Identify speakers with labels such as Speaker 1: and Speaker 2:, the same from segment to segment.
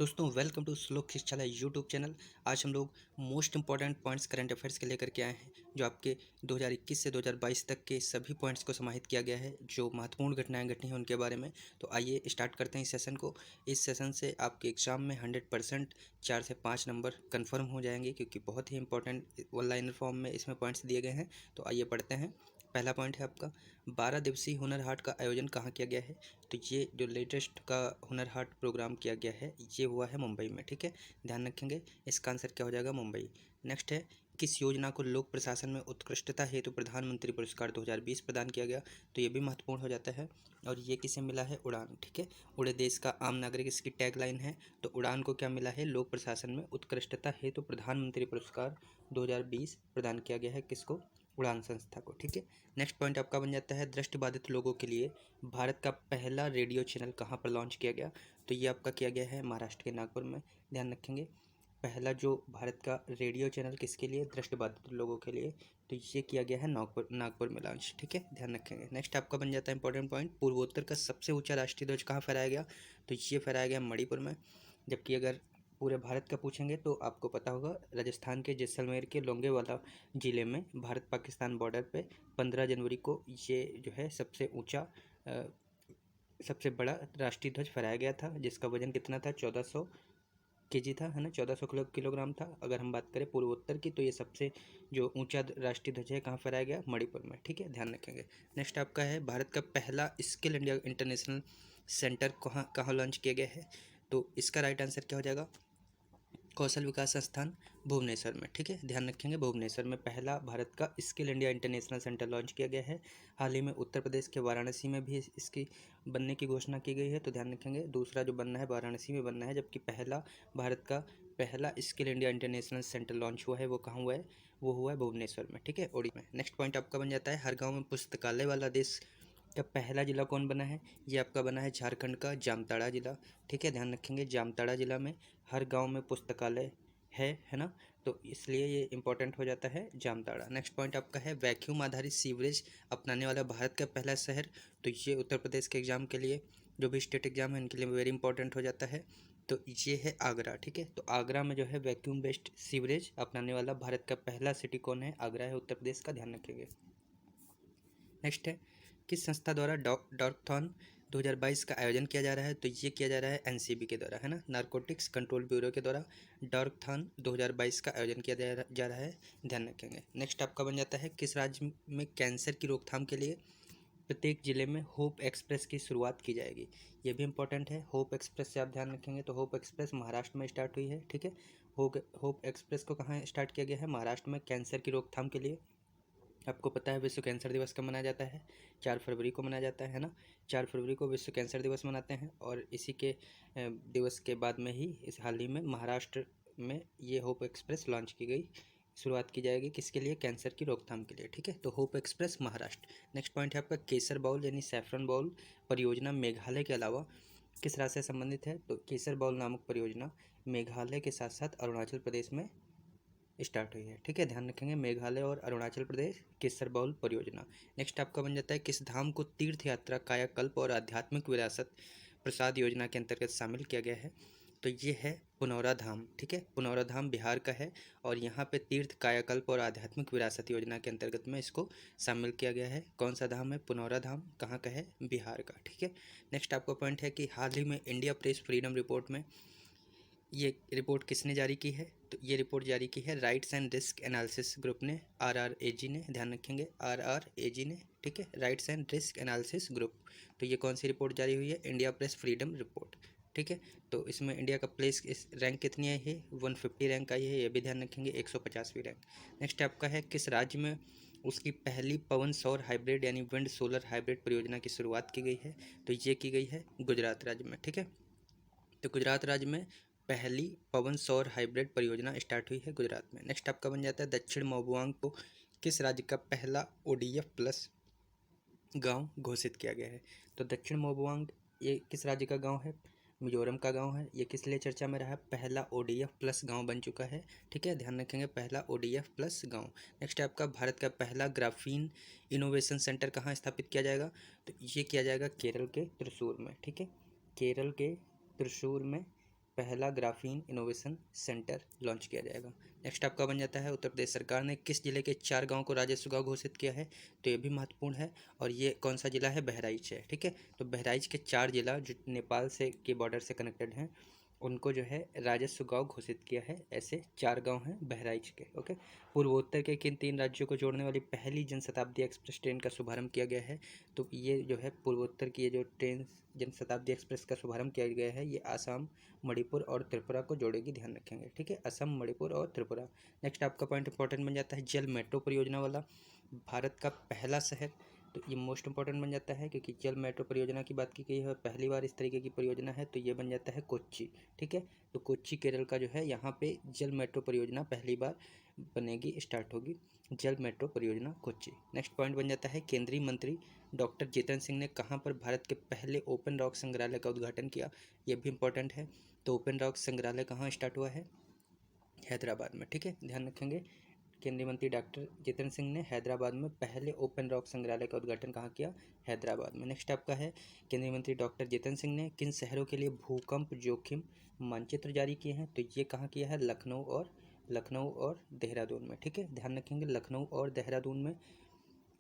Speaker 1: दोस्तों welcome to श्लोक शिक्षालय YouTube channel. आज हम लोग most important points current affairs के लेकर के आए हैं, जो आपके 2021 से 2022 तक के सभी पॉइंट्स को समाहित किया गया है, जो महत्वपूर्ण घटनाएं घटी हैं उनके बारे में। तो आइए स्टार्ट करते हैं इस सेशन को। इस सेशन से आपके एग्जाम में 100% 4 से 5 नंबर कन्फर्म हो जाएंगे, क्योंकि बहुत ही इंपॉर्टेंट वन लाइनर फॉर्म में इसमें पॉइंट्स दिए गए हैं। तो आइए पढ़ते हैं। पहला पॉइंट है आपका, 12 दिवसीय हुनर हाट का आयोजन कहाँ किया गया है। तो ये जो लेटेस्ट का हुनर हाट प्रोग्राम किया गया है ये हुआ है मुंबई में। ठीक है, ध्यान रखेंगे, इसका आंसर क्या हो जाएगा, मुंबई। नेक्स्ट है, किस योजना को लोक प्रशासन में उत्कृष्टता हेतु प्रधानमंत्री पुरस्कार 2020 प्रदान किया गया। तो ये भी महत्वपूर्ण हो जाता है, और ये किसे मिला है, उड़ान। ठीक है, उड़े देश का आम नागरिक इसकी टैगलाइन है। तो उड़ान को क्या मिला है, लोक प्रशासन में उत्कृष्टता हेतु प्रधानमंत्री पुरस्कार 2020 प्रदान किया गया है, किसको, उड़ान संस्था को। ठीक है, नेक्स्ट पॉइंट आपका बन जाता है, दृष्टिबाधित लोगों के लिए भारत का पहला रेडियो चैनल कहाँ पर लॉन्च किया गया। तो ये आपका किया गया है महाराष्ट्र के नागपुर में। ध्यान रखेंगे, पहला जो भारत का रेडियो चैनल किसके लिए, दृष्टिबाधित लोगों के लिए, तो ये किया गया है नागपुर में लॉन्च। ठीक है, ध्यान रखेंगे। नेक्स्ट आपका बन जाता है इंपॉर्टेंट पॉइंट, पूर्वोत्तर का सबसे ऊंचा राष्ट्रीय ध्वज कहाँ फहराया गया। तो ये फहराया गया मणिपुर में। जबकि अगर पूरे भारत का पूछेंगे तो आपको पता होगा, राजस्थान के जैसलमेर के लोंगेवाला ज़िले में भारत पाकिस्तान बॉर्डर पे 15 जनवरी को ये जो है सबसे ऊंचा सबसे बड़ा राष्ट्रीय ध्वज फहराया गया था, जिसका वजन कितना था, 1400 केजी था, है ना, 1400 किलोग्राम था। अगर हम बात करें पूर्वोत्तर की, तो ये सबसे जो ऊंचा राष्ट्रीय ध्वज है कहाँ फहराया गया, मणिपुर में। ठीक है, ध्यान रखेंगे। नेक्स्ट आपका है, भारत का पहला स्किल इंडिया इंटरनेशनल सेंटर कहाँ कहाँ लॉन्च किया गया है। तो इसका राइट आंसर क्या हो जाएगा, कौशल विकास संस्थान भुवनेश्वर में। ठीक है, ध्यान रखेंगे, भुवनेश्वर में पहला भारत का skill India international centre launch किया गया है। हाल ही में उत्तर प्रदेश के वाराणसी में भी इसकी बनने की घोषणा की गई है। तो ध्यान रखेंगे, दूसरा जो बनना है वाराणसी में बनना है, जबकि पहला भारत का पहला skill India international centre launch हुआ है, वो कहाँ हुआ है, वो हुआ है भुवनेश्वर में। ठीक है, ओडिशा में। नेक्स्ट पॉइंट आपका बन जाता है, हर गाँव में पुस्तकालय वाला देश का पहला जिला कौन बना है। ये आपका बना है झारखंड का जामताड़ा जिला। ठीक है, ध्यान रखेंगे, जामताड़ा जिला में हर गांव में पुस्तकालय है ना, तो इसलिए ये इंपॉर्टेंट हो जाता है जामताड़ा। नेक्स्ट पॉइंट आपका है, वैक्यूम आधारित सीवरेज अपनाने वाला भारत का पहला शहर। तो ये उत्तर प्रदेश के एग्जाम के लिए, जो भी स्टेट एग्जाम है इनके लिए वेरी इंपॉर्टेंट हो जाता है। तो ये है आगरा। ठीक है, तो आगरा में जो है वैक्यूम बेस्ड सीवरेज अपनाने वाला भारत का पहला सिटी कौन है, आगरा है, उत्तर प्रदेश का, ध्यान रखेंगे। नेक्स्ट है, किस संस्था द्वारा डॉर्कथॉन 2022 का आयोजन किया जा रहा है। तो ये किया जा रहा है एनसीबी के द्वारा, है ना, नारकोटिक्स कंट्रोल ब्यूरो के द्वारा डॉर्कथॉन 2022 का आयोजन किया जा रहा है, ध्यान रखेंगे। नेक्स्ट आपका बन जाता है, किस राज्य में कैंसर की रोकथाम के लिए प्रत्येक जिले में होप एक्सप्रेस की शुरुआत की जाएगी। ये भी इंपॉर्टेंट है, होप एक्सप्रेस से आप ध्यान रखेंगे। तो होप एक्सप्रेस महाराष्ट्र में स्टार्ट हुई है। ठीक है, होप एक्सप्रेस को कहाँ स्टार्ट किया गया है, महाराष्ट्र में, कैंसर की रोकथाम के लिए। आपको पता है विश्व कैंसर दिवस कब मनाया जाता है, 4 फरवरी को मनाया जाता है ना, 4 फरवरी को विश्व कैंसर दिवस मनाते हैं। और इसी के दिवस के बाद में ही इस हाल ही में महाराष्ट्र में ये होप एक्सप्रेस लॉन्च की गई, शुरुआत की जाएगी, किसके लिए, कैंसर की रोकथाम के लिए। ठीक है, तो hope express Maharashtra. Next point है आपका, केसर बाउल यानी सैफरन बाउल परियोजना मेघालय के अलावा किस राज्य से संबंधित है। तो केसर बाउल नामक परियोजना मेघालय के साथ साथ अरुणाचल प्रदेश में स्टार्ट हुई है। ठीक है, ध्यान रखेंगे, मेघालय और अरुणाचल प्रदेश केसर बाउल परियोजना। नेक्स्ट आपका बन जाता है, किस धाम को तीर्थ यात्रा, कायाकल्प और आध्यात्मिक विरासत प्रसाद योजना के अंतर्गत शामिल किया गया है। तो ये है पुनौरा धाम। ठीक है, पुनौरा धाम बिहार का है, और यहाँ पे तीर्थ, कायाकल्प और आध्यात्मिक विरासत योजना के अंतर्गत में इसको शामिल किया गया है। कौन सा धाम है, पुनौरा धाम, कहाँ का है, बिहार का। ठीक है, नेक्स्ट आपका पॉइंट है कि हाल ही में इंडिया प्रेस फ्रीडम रिपोर्ट में ये रिपोर्ट किसने जारी की है। तो ये रिपोर्ट जारी की है rights and risk analysis group ने, RRAG ने, ध्यान रखेंगे, RRAG ने। ठीक है, rights and risk analysis group. तो ये कौन सी रिपोर्ट जारी हुई है, इंडिया प्रेस फ्रीडम रिपोर्ट। ठीक है, तो इसमें इंडिया का प्लेस इस रैंक कितनी आई है, 150 रैंक आई है, ये भी ध्यान रखेंगे, 150वीं रैंक। नेक्स्ट आपका है, किस राज्य में उसकी पहली पवन सौर हाइब्रिड यानी विंड सोलर हाइब्रिड परियोजना की शुरुआत की गई है। तो ये की गई है गुजरात राज्य में। ठीक है, तो गुजरात राज्य में पहली पवन सौर हाइब्रिड परियोजना स्टार्ट हुई है गुजरात में। नेक्स्ट आपका बन जाता है, दक्षिण मोबुआंग को किस राज्य का पहला ODF प्लस गांव घोषित किया गया है। तो दक्षिण मोबुआंग ये किस राज्य का गांव है, मिजोरम का गांव है। ये किस लिए चर्चा में रहा है, पहला ODF प्लस गांव बन चुका है। ठीक है, ध्यान रखेंगे, पहला ODF प्लस गांव। नेक्स्ट आपका, भारत का पहला ग्राफीन इनोवेशन सेंटर कहाँ स्थापित किया जाएगा। तो ये किया जाएगा केरल के त्रिशूर में। ठीक है, केरल के त्रिशूर में पहला ग्राफीन इनोवेशन सेंटर लॉन्च किया जाएगा। नेक्स्ट आपका बन जाता है उत्तर प्रदेश सरकार ने किस जिले के 4 गांव को राजस्व गांव घोषित किया है, तो ये भी महत्वपूर्ण है और ये कौन सा जिला है, बहराइच है। ठीक है, तो बहराइच के 4 जिला जो नेपाल से के बॉर्डर से कनेक्टेड हैं उनको जो है राजस्व गांव घोषित किया है। ऐसे 4 गांव हैं बहराइच के। ओके, पूर्वोत्तर के किन 3 राज्यों को जोड़ने वाली पहली जनशताब्दी एक्सप्रेस ट्रेन का शुभारंभ किया गया है, तो ये जो है पूर्वोत्तर की ये जो ट्रेन जनशताब्दी एक्सप्रेस का शुभारंभ किया गया है ये आसाम, मणिपुर और त्रिपुरा को जोड़ेगी, ध्यान रखेंगे। ठीक है, असम, मणिपुर और त्रिपुरा। नेक्स्ट आपका पॉइंट इंपॉर्टेंट बन जाता है जल मेट्रो परियोजना वाला भारत का पहला शहर, तो ये मोस्ट इंपॉर्टेंट बन जाता है क्योंकि जल मेट्रो परियोजना की बात की गई है, पहली बार इस तरीके की परियोजना है, तो ये बन जाता है कोच्चि। ठीक है, तो कोच्चि केरल का जो है यहाँ पे जल मेट्रो परियोजना पहली बार बनेगी, स्टार्ट होगी जल मेट्रो परियोजना कोच्चि। नेक्स्ट पॉइंट बन जाता है केंद्रीय मंत्री डॉक्टर जितेंद्र सिंह ने कहाँ पर भारत के पहले ओपन रॉक संग्रहालय का उद्घाटन किया, ये भी इंपॉर्टेंट है। तो ओपन रॉक संग्रहालय कहाँ स्टार्ट हुआ है, हैदराबाद में। ठीक है, ध्यान रखेंगे। केंद्रीय मंत्री डॉक्टर जितेंद्र सिंह ने हैदराबाद में पहले ओपन रॉक संग्रहालय का उद्घाटन कहाँ किया, हैदराबाद में। नेक्स्ट आपका है केंद्रीय मंत्री डॉक्टर जितेंद्र सिंह ने किन शहरों के लिए भूकंप जोखिम मानचित्र जारी किए हैं, तो ये कहाँ किया है, लखनऊ और देहरादून में। ठीक है, ध्यान रखेंगे लखनऊ और देहरादून में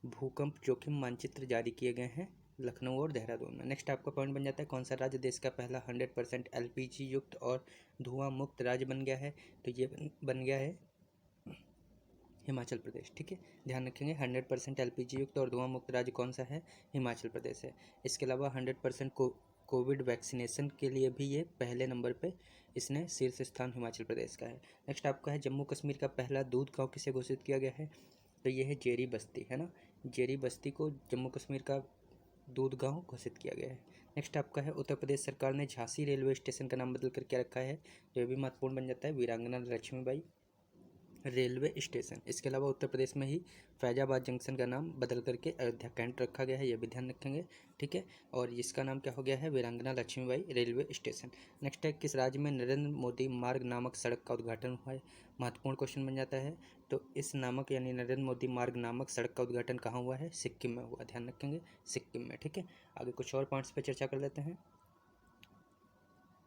Speaker 1: भूकंप जोखिम मानचित्र जारी किए गए हैं, लखनऊ और देहरादून में। नेक्स्ट आपका पॉइंट बन जाता है कौन सा राज्य देश का पहला 100% LPG युक्त और धुआं मुक्त राज्य बन गया है, तो ये बन गया है हिमाचल प्रदेश। ठीक है, ध्यान रखेंगे 100% LPG युक्त और धुआं मुक्त राज्य कौन सा है, हिमाचल प्रदेश है। इसके अलावा 100% कोविड वैक्सीनेशन के लिए भी ये पहले नंबर पे इसने शीर्ष स्थान हिमाचल प्रदेश का है। नेक्स्ट आपका है जम्मू कश्मीर का पहला दूध गांव किसे घोषित किया गया है, तो ये है जेरी बस्ती, है ना, जेरी बस्ती को जम्मू कश्मीर का दूध गांव घोषित किया गया है। नेक्स्ट आपका है उत्तर प्रदेश सरकार ने झांसी रेलवे स्टेशन का नाम बदल कर क्या रखा है, तो ये भी महत्वपूर्ण बन जाता है वीरांगना लक्ष्मीबाई रेलवे स्टेशन। इसके अलावा उत्तर प्रदेश में ही फैजाबाद जंक्शन का नाम बदल करके अयोध्या कैंट रखा गया है, यह भी ध्यान रखेंगे। ठीक है, और इसका नाम क्या हो गया है, वीरांगना लक्ष्मीबाई रेलवे स्टेशन। नेक्स्ट है किस राज्य में नरेंद्र मोदी मार्ग नामक सड़क का उद्घाटन हुआ है, महत्वपूर्ण क्वेश्चन बन जाता है। तो इस नामक यानी नरेंद्र मोदी मार्ग नामक सड़क का उद्घाटन कहाँ हुआ है, सिक्किम में हुआ, ध्यान रखेंगे सिक्किम में। ठीक है, आगे कुछ और पॉइंट्स पर चर्चा कर लेते हैं।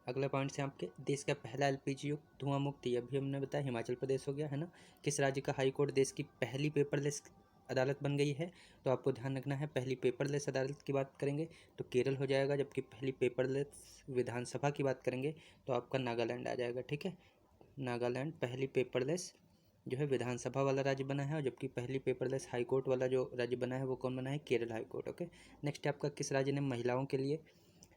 Speaker 1: अगला पॉइंट से आपके देश का पहला LPG युक्त धुआं मुक्त, यह भी हमने बताया हिमाचल प्रदेश हो गया, है ना। किस राज्य का हाई कोर्ट देश की पहली पेपरलेस अदालत बन गई है, तो आपको ध्यान रखना है पहली पेपरलेस अदालत की बात करेंगे तो केरल हो जाएगा, जबकि पहली पेपरलेस विधानसभा की बात करेंगे तो आपका नागालैंड आ जाएगा। ठीक है, नागालैंड पहली पेपरलेस जो है विधानसभा वाला राज्य बना है, और जबकि पहली पेपरलेस हाई कोर्ट वाला जो राज्य बना है वो कौन बना है, Kerala high court. Okay, next आपका किस राज्य ने महिलाओं के लिए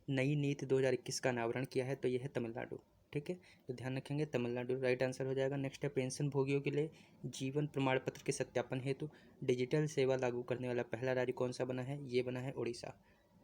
Speaker 1: नई नीति 2021 का अनावरण किया है, तो यह है तमिलनाडु। ठीक है, तो ध्यान रखेंगे तमिलनाडु राइट आंसर हो जाएगा। नेक्स्ट है पेंशन भोगियों के लिए जीवन प्रमाण पत्र के सत्यापन हेतु डिजिटल सेवा लागू करने वाला पहला राज्य कौन सा बना है, ये बना है उड़ीसा।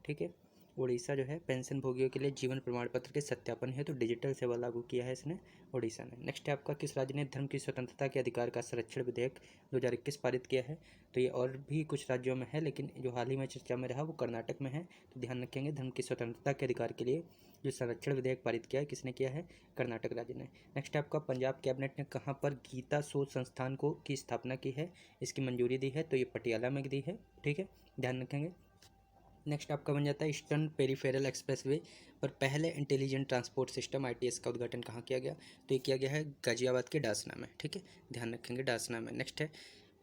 Speaker 1: ठीक है, उड़ीसा जो है पेंशन भोगियों के लिए जीवन प्रमाण पत्र के सत्यापन हेतु डिजिटल सेवा लागू किया है इसने, उड़ीसा ने। नेक्स्ट है आपका किस राज्य ने धर्म की स्वतंत्रता के अधिकार का संरक्षण विधेयक 2021 पारित किया है, तो ये और भी कुछ राज्यों में है लेकिन जो हाल ही में चर्चा में रहा वो कर्नाटक में है, तो ध्यान रखेंगे धर्म की स्वतंत्रता के अधिकार के लिए जो संरक्षण विधेयक पारित किया है किसने किया है, कर्नाटक राज्य ने। नेक्स्ट आपका पंजाब कैबिनेट ने कहाँ पर गीता शोध संस्थान को की स्थापना की है, इसकी मंजूरी दी है, तो ये पटियाला में दी है। ठीक है, ध्यान रखेंगे। नेक्स्ट आपका बन जाता है ईस्टर्न पेरीफेरल एक्सप्रेसवे पर पहले इंटेलिजेंट ट्रांसपोर्ट सिस्टम ITS का उद्घाटन कहाँ किया गया, तो ये किया गया है गाजियाबाद के डासना में। ठीक है, ध्यान रखेंगे डासना में। नेक्स्ट है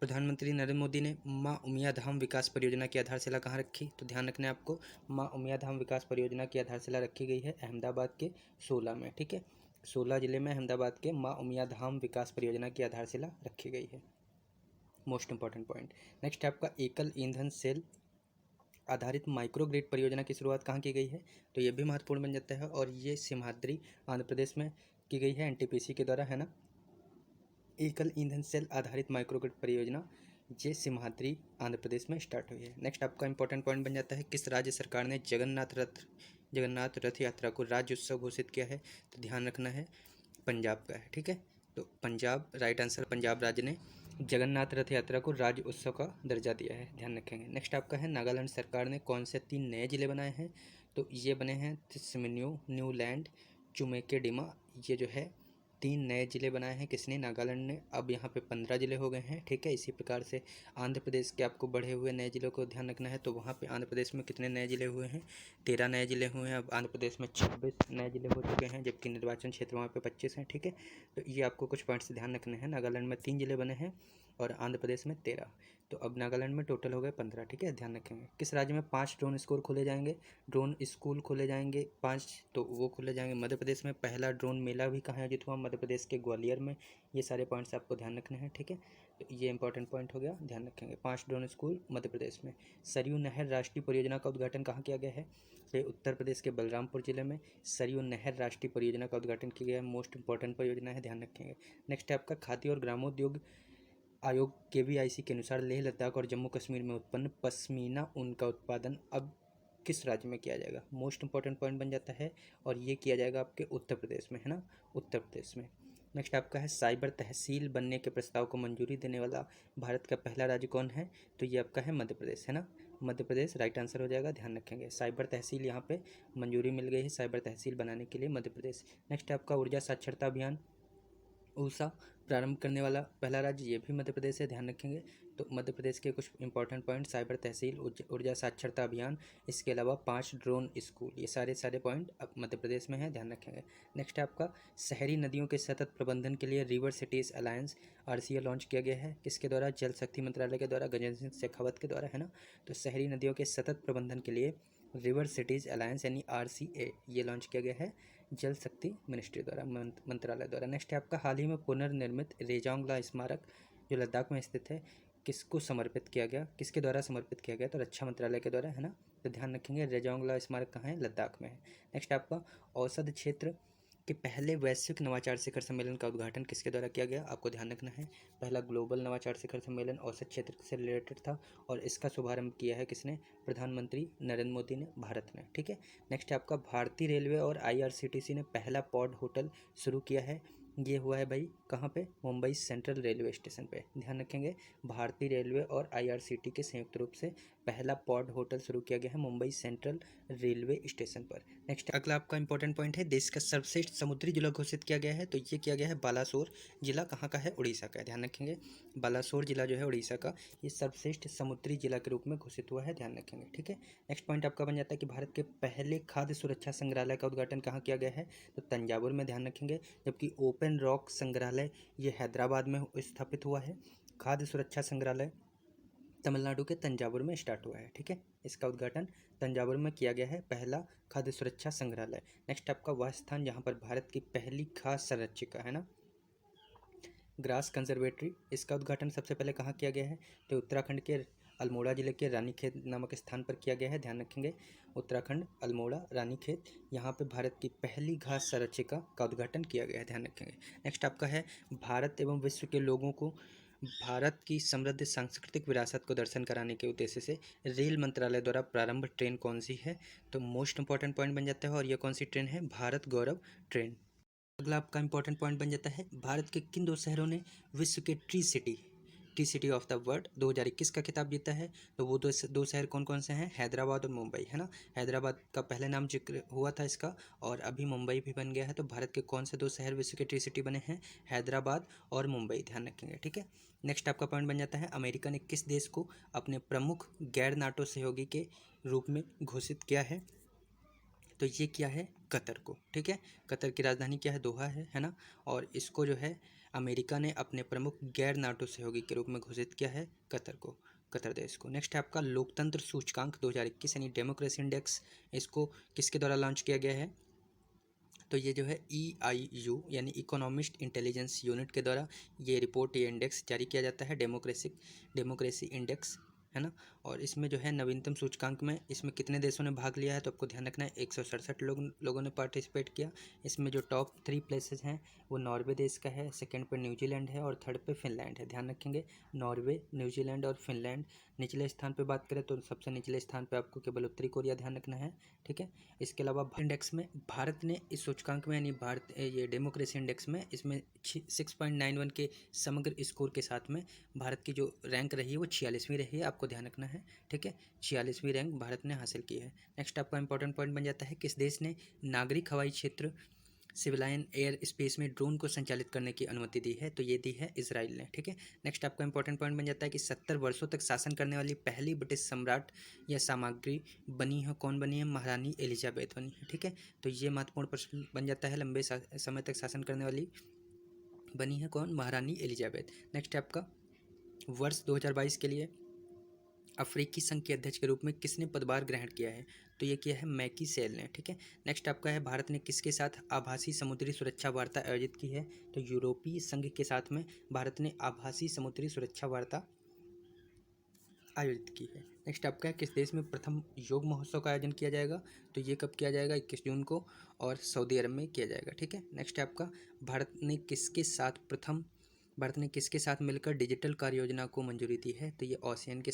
Speaker 1: प्रधानमंत्री नरेंद्र मोदी ने माँ उमिया धाम विकास परियोजना की आधारशिला कहाँ रखी, तो ध्यान रखना है आपको माँ उमिया धाम विकास परियोजना की आधारशिला रखी गई है अहमदाबाद के 16 में। ठीक है, 16 जिले में अहमदाबाद के माँ उमिया धाम विकास परियोजना की आधारशिला रखी गई है, मोस्ट इंपॉर्टेंट पॉइंट। नेक्स्ट है आपका एकल ईंधन सेल आधारित माइक्रोग्रिड परियोजना की शुरुआत कहाँ की गई है, तो ये भी महत्वपूर्ण बन जाता है और ये सिमहाद्री आंध्र प्रदेश में की गई है NTPC के द्वारा, है ना। एकल ईंधन सेल आधारित माइक्रोग्रिड परियोजना ये सिमहाद्री आंध्र प्रदेश में स्टार्ट हुई है। नेक्स्ट आपका इंपॉर्टेंट पॉइंट बन जाता है किस राज्य सरकार ने जगन्नाथ रथ यात्रा को राज्य उत्सव घोषित किया है, तो ध्यान रखना है पंजाब का है। ठीक है, तो पंजाब राइट आंसर, पंजाब राज्य ने जगन्नाथ रथ यात्रा को राज्य उत्सव का दर्जा दिया है, ध्यान रखेंगे। नेक्स्ट आपका है नागालैंड सरकार ने कौन से 3 नए जिले बनाए हैं, तो ये बने हैं तिस्मिन्यू, न्यूलैंड, चुमेकेडिमा, ये जो है 3 नए ज़िले बनाए हैं किसने, नागालैंड ने। अब यहाँ पे 15 ज़िले हो गए हैं, ठीक है। इसी प्रकार से आंध्र प्रदेश के आपको बढ़े हुए नए ज़िलों को ध्यान रखना है। तो वहाँ पे आंध्र प्रदेश में कितने नए ज़िले हुए हैं, 13 नए ज़िले हुए हैं। अब आंध्र प्रदेश में 26 नए ज़िले हो चुके हैं, जबकि निर्वाचन क्षेत्र वहाँ पे 25 हैं, ठीक है। तो ये आपको कुछ पॉइंट्स ध्यान रखने हैं। नागालैंड में 3 ज़िले बने हैं और आंध्र प्रदेश में 13। तो अब नागालैंड में टोटल हो गए 15, ठीक है, ध्यान रखेंगे। किस राज्य में 5 ड्रोन स्कूल खोले जाएंगे, ड्रोन स्कूल खोले जाएंगे 5, तो वो खोले जाएंगे मध्य प्रदेश में। पहला ड्रोन मेला भी कहाँ आयोजित हुआ, मध्य प्रदेश के ग्वालियर में। ये सारे पॉइंट्स आपको ध्यान रखने हैं, ठीक है। तो ये इंपॉर्टेंट पॉइंट हो गया, ध्यान रखेंगे। 5 ड्रोन स्कूल मध्य प्रदेश में। सरयू नहर राष्ट्रीय परियोजना का उद्घाटन कहाँ किया गया है, तो उत्तर प्रदेश के बलरामपुर जिले में सरयू नहर राष्ट्रीय परियोजना का उद्घाटन किया गया है। मोस्ट इंपॉर्टेंट परियोजना है, ध्यान रखेंगे। नेक्स्ट है आपका खाद्य और ग्रामोद्योग आयोग KVIC के अनुसार लेह लद्दाख और जम्मू कश्मीर में उत्पन्न पश्मीना ऊन का उत्पादन अब किस राज्य में किया जाएगा, मोस्ट इंपॉर्टेंट पॉइंट बन जाता है। और ये किया जाएगा आपके उत्तर प्रदेश में, है ना, उत्तर प्रदेश में। नेक्स्ट आपका है साइबर तहसील बनने के प्रस्ताव को मंजूरी देने वाला भारत का पहला राज्य कौन है, तो ये आपका है मध्य प्रदेश, है ना, मध्य प्रदेश राइट आंसर हो जाएगा, ध्यान रखेंगे। साइबर तहसील यहाँ पे मंजूरी मिल गई है साइबर तहसील बनाने के लिए मध्य प्रदेश। नेक्स्ट आपका ऊर्जा साक्षरता अभियान ऊषा प्रारंभ करने वाला पहला राज्य, ये भी मध्य प्रदेश है, ध्यान रखेंगे। तो मध्य प्रदेश के कुछ इंपॉर्टेंट पॉइंट, साइबर तहसील, ऊर्जा साक्षरता अभियान, इसके अलावा 5 ड्रोन स्कूल, ये सारे पॉइंट अब मध्य प्रदेश में है, ध्यान रखेंगे। नेक्स्ट है आपका शहरी नदियों के सतत प्रबंधन के लिए river cities alliance RCA launch किया गया है, किसके द्वारा, जल शक्ति मंत्रालय के द्वारा, गजेंद्र सिंह शेखावत के द्वारा, है ना। तो शहरी नदियों के सतत प्रबंधन के लिए रिवर सिटीज अलायंस यानी RCA ये लॉन्च किया गया है जल शक्ति मिनिस्ट्री द्वारा, मंत्रालय द्वारा। नेक्स्ट है आपका हाल ही में पुनर्निर्मित रेजोंगला स्मारक जो लद्दाख में स्थित है, किसको समर्पित किया गया, किसके द्वारा समर्पित किया गया, तो रक्षा मंत्रालय के द्वारा, है ना। तो ध्यान रखेंगे रेजोंगला स्मारक कहाँ है, लद्दाख में है। नेक्स्ट आपका औसत क्षेत्र के पहले वैश्विक नवाचार शिखर सम्मेलन का उद्घाटन किसके द्वारा किया गया, आपको ध्यान रखना है। पहला ग्लोबल नवाचार शिखर सम्मेलन औसत क्षेत्र से रिलेटेड था और इसका शुभारंभ किया है किसने, प्रधानमंत्री नरेंद्र मोदी ने, भारत ने, ठीक है। नेक्स्ट है आपका भारतीय रेलवे और IRCTC ने पहला पॉड होटल शुरू किया है, ये हुआ है भाई कहाँ पे, मुंबई सेंट्रल रेलवे स्टेशन पे, ध्यान रखेंगे। भारतीय रेलवे और IRCTC के संयुक्त रूप से पहला पॉड होटल शुरू किया गया है मुंबई सेंट्रल रेलवे स्टेशन पर। नेक्स्ट अगला आपका इंपॉर्टेंट पॉइंट है, देश का सर्वश्रेष्ठ समुद्री जिला घोषित किया गया है, तो ये किया गया है बालासोर जिला, कहाँ का है, उड़ीसा का है, ध्यान रखेंगे। बालासोर जिला जो है उड़ीसा का, ये सर्वश्रेष्ठ समुद्री जिला के रूप में घोषित हुआ है, ध्यान रखेंगे, ठीक है। नेक्स्ट पॉइंट आपका बन जाता है कि भारत के पहले खाद्य सुरक्षा संग्रहालय का उद्घाटन कहाँ किया गया है, तो तंजावुर में, ध्यान रखेंगे। जबकि ओपन रॉक संग्रहालय ये हैदराबाद में स्थापित हुआ है। खाद्य सुरक्षा संग्रहालय तमिलनाडु के तंजावुर में स्टार्ट हुआ है, ठीक है। इसका उद्घाटन तंजावुर में किया गया है, पहला खाद्य सुरक्षा संग्रहालय। नेक्स्ट आपका वह स्थान जहाँ पर भारत की पहली घास संरक्षिका, है ना, ग्रास कंजर्वेटरी, इसका उद्घाटन सबसे पहले कहाँ किया गया है, तो उत्तराखंड के अल्मोड़ा जिले के रानीखेत नामक स्थान पर किया गया है, ध्यान रखेंगे। उत्तराखंड अल्मोड़ा रानीखेत, यहाँ पे भारत की पहली घास संरक्षिका का उद्घाटन किया गया है, ध्यान रखेंगे। नेक्स्ट आपका है भारत एवं विश्व के लोगों को भारत की समृद्ध सांस्कृतिक विरासत को दर्शन कराने के उद्देश्य से रेल मंत्रालय द्वारा प्रारंभ ट्रेन कौन सी है, तो मोस्ट इंपॉर्टेंट पॉइंट बन जाता है। और यह कौन सी ट्रेन है, भारत गौरव ट्रेन। अगला आपका इंपॉर्टेंट पॉइंट बन जाता है, भारत के किन 2 शहरों ने विश्व के T city of the world 2021 का खिताब जीता है, तो वो दो शहर कौन कौन से हैं, हैदराबाद और मुंबई, है ना। हैदराबाद का पहले नाम जिक्र हुआ था इसका और अभी मुंबई भी बन गया है। तो भारत के कौन से 2 शहर विश्व के टी सिटी बने हैं, हैदराबाद और मुंबई, ध्यान रखेंगे, ठीक है। नेक्स्ट आपका पॉइंट बन जाता है, अमेरिका ने किस देश को अपने प्रमुख गैर नाटो सहयोगी के रूप में घोषित किया है, तो ये क्या है, कतर को, ठीक है। कतर की राजधानी क्या है, दोहा है ना। और इसको जो है अमेरिका ने अपने प्रमुख गैर नाटो सहयोगी के रूप में घोषित किया है, कतर को, कतर देश को। नेक्स्ट है आपका लोकतंत्र सूचकांक 2021 यानी डेमोक्रेसी इंडेक्स, इसको किसके द्वारा लॉन्च किया गया है, तो ये जो है EIU यानी इकोनॉमिस्ट इंटेलिजेंस यूनिट के द्वारा ये रिपोर्ट, ये इंडेक्स जारी किया जाता है, डेमोक्रेसी इंडेक्स, है ना। और इसमें जो है नवीनतम सूचकांक में इसमें कितने देशों ने भाग लिया है, तो आपको ध्यान रखना है 167 लोगों ने पार्टिसिपेट किया। इसमें जो टॉप 3 प्लेसेस हैं वो नॉर्वे देश का है, सेकंड पे न्यूजीलैंड है और थर्ड पे फिनलैंड है, ध्यान रखेंगे। नॉर्वे, न्यूजीलैंड और फिनलैंड। निचले स्थान पे बात करें तो सबसे निचले स्थान पे आपको केवल उत्तरी कोरिया ध्यान रखना है, ठीक है। इसके अलावा इंडेक्स में भारत ने इस सूचकांक में यानी भारत ये डेमोक्रेसी इंडेक्स में इसमें 6.91 के समग्र स्कोर के साथ में भारत की जो रैंक रही है वो 46वीं रही है, आपको ध्यान रखना है, ठीक है। 46वीं रैंक भारत ने हासिल की है। नेक्स्ट आपका इंपॉर्टेंट पॉइंट बन जाता है, किस देश ने नागरिक हवाई क्षेत्र सिविलाइन एयर स्पेस में ड्रोन को संचालित करने की अनुमति दी है? तो ये दी है इजराइल ने। ठीक है, नेक्स्ट आपका इंपॉर्टेंट पॉइंट बन जाता है कि 70 वर्षों तक शासन करने वाली पहली ब्रिटिश सम्राट या सामग्री बनी है, कौन बनी है? महारानी एलिजाबेथ बनी है। ठीक है, तो ये महत्वपूर्ण प्रश्न बन जाता है, लंबे समय तक शासन करने वाली बनी है कौन? महारानी एलिजाबेथ। नेक्स्ट है आपका वर्ष 2022 के लिए अफ्रीकी संघ के अध्यक्ष के रूप में किसने पदभार ग्रहण किया है? तो ये किया है मैकी सेल ने। ठीक है, नेक्स्ट आपका है भारत ने किसके साथ आभासी समुद्री सुरक्षा वार्ता आयोजित की है? तो यूरोपीय संघ के साथ में भारत ने आभासी समुद्री सुरक्षा वार्ता आयोजित की है। नेक्स्ट आपका है किस देश में प्रथम योग महोत्सव का आयोजन किया जाएगा? तो ये कब किया जाएगा? 21 जून को, और सऊदी अरब में किया जाएगा। ठीक है, नेक्स्ट है आपका भारत ने किसके साथ मिलकर डिजिटल कार्य योजना को मंजूरी दी है? तो ये आसियान के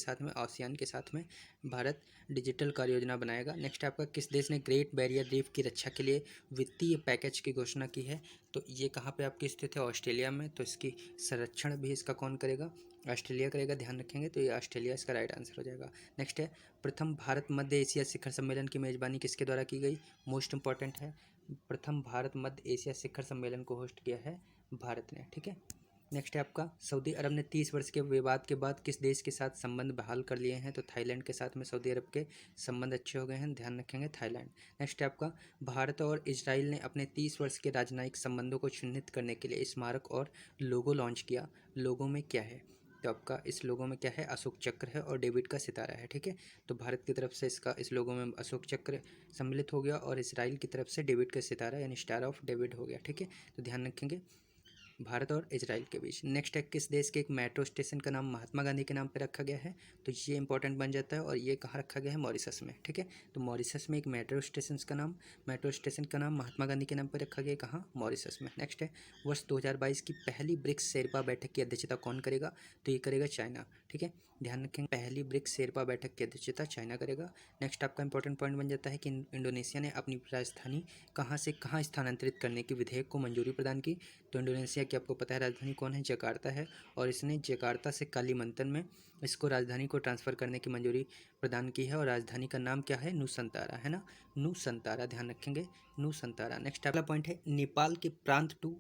Speaker 1: साथ में भारत डिजिटल कार्य योजना बनाएगा। नेक्स्ट आपका किस देश ने ग्रेट बैरियर रीफ की रक्षा के लिए वित्तीय पैकेज की घोषणा की है? तो ये कहाँ पे आपकी स्थित है? ऑस्ट्रेलिया में। तो इसकी संरक्षण भी इसका कौन करेगा? ऑस्ट्रेलिया करेगा, ध्यान रखेंगे। तो ये ऑस्ट्रेलिया इसका राइट आंसर हो जाएगा। नेक्स्ट है प्रथम भारत मध्य एशिया शिखर सम्मेलन की मेजबानी किसके द्वारा की गई? मोस्ट इंपॉर्टेंट है, प्रथम भारत मध्य एशिया शिखर सम्मेलन को होस्ट किया है भारत ने। ठीक है, नेक्स्ट है आपका सऊदी अरब ने 30 वर्ष के विवाद के बाद किस देश के साथ संबंध बहाल कर लिए हैं? तो थाईलैंड के साथ में सऊदी अरब के संबंध अच्छे हो गए हैं, ध्यान रखेंगे, थाईलैंड। नेक्स्ट है आपका भारत और इजराइल ने अपने 30 वर्ष के राजनयिक संबंधों को चिन्हित करने के लिए स्मारक और लोगो लॉन्च किया। लोगो में क्या है? तो आपका इस लोगो में क्या है? अशोक चक्र है और डेविड का सितारा है। ठीक है, तो भारत की तरफ से इस लोगो में अशोक चक्र सम्मिलित हो गया और इसराइल की तरफ से डेविड का सितारा यानी स्टार ऑफ डेविड हो गया। ठीक है, तो ध्यान रखेंगे भारत और इजराइल के बीच। नेक्स्ट है किस देश के एक मेट्रो स्टेशन का नाम महात्मा गांधी के नाम पर रखा गया है? तो ये इंपॉर्टेंट बन जाता है, और ये कहाँ रखा गया है? मॉरिशस में। ठीक है, तो मॉरिशस में एक मेट्रो स्टेशन का नाम महात्मा गांधी के नाम पर रखा गया, कहाँ? मॉरिशस में। नेक्स्ट है वर्ष 2022 की पहली ब्रिक्स शेरपा बैठक की अध्यक्षता कौन करेगा? तो ये करेगा चाइना। ठीक है, ध्यान रखेंगे, पहली ब्रिक्स शेरपा बैठक की अध्यक्षता चाइना करेगा। नेक्स्ट आपका इंपॉर्टेंट पॉइंट बन जाता है कि इंडोनेशिया ने अपनी राजधानी कहाँ से कहाँ स्थानांतरित करने की विधेयक को मंजूरी प्रदान की। तो इंडोनेशिया की आपको पता है राजधानी कौन है? जकार्ता है, और इसने जकार्ता से कालीमंतन में इसको राजधानी को ट्रांसफ़र करने की मंजूरी प्रदान की है, और राजधानी का नाम क्या है? नुसंतारा है ना, नुसंतारा, ध्यान रखेंगे, नुसंतारा। नेक्स्ट अगला पॉइंट है नेपाल के प्रांत 2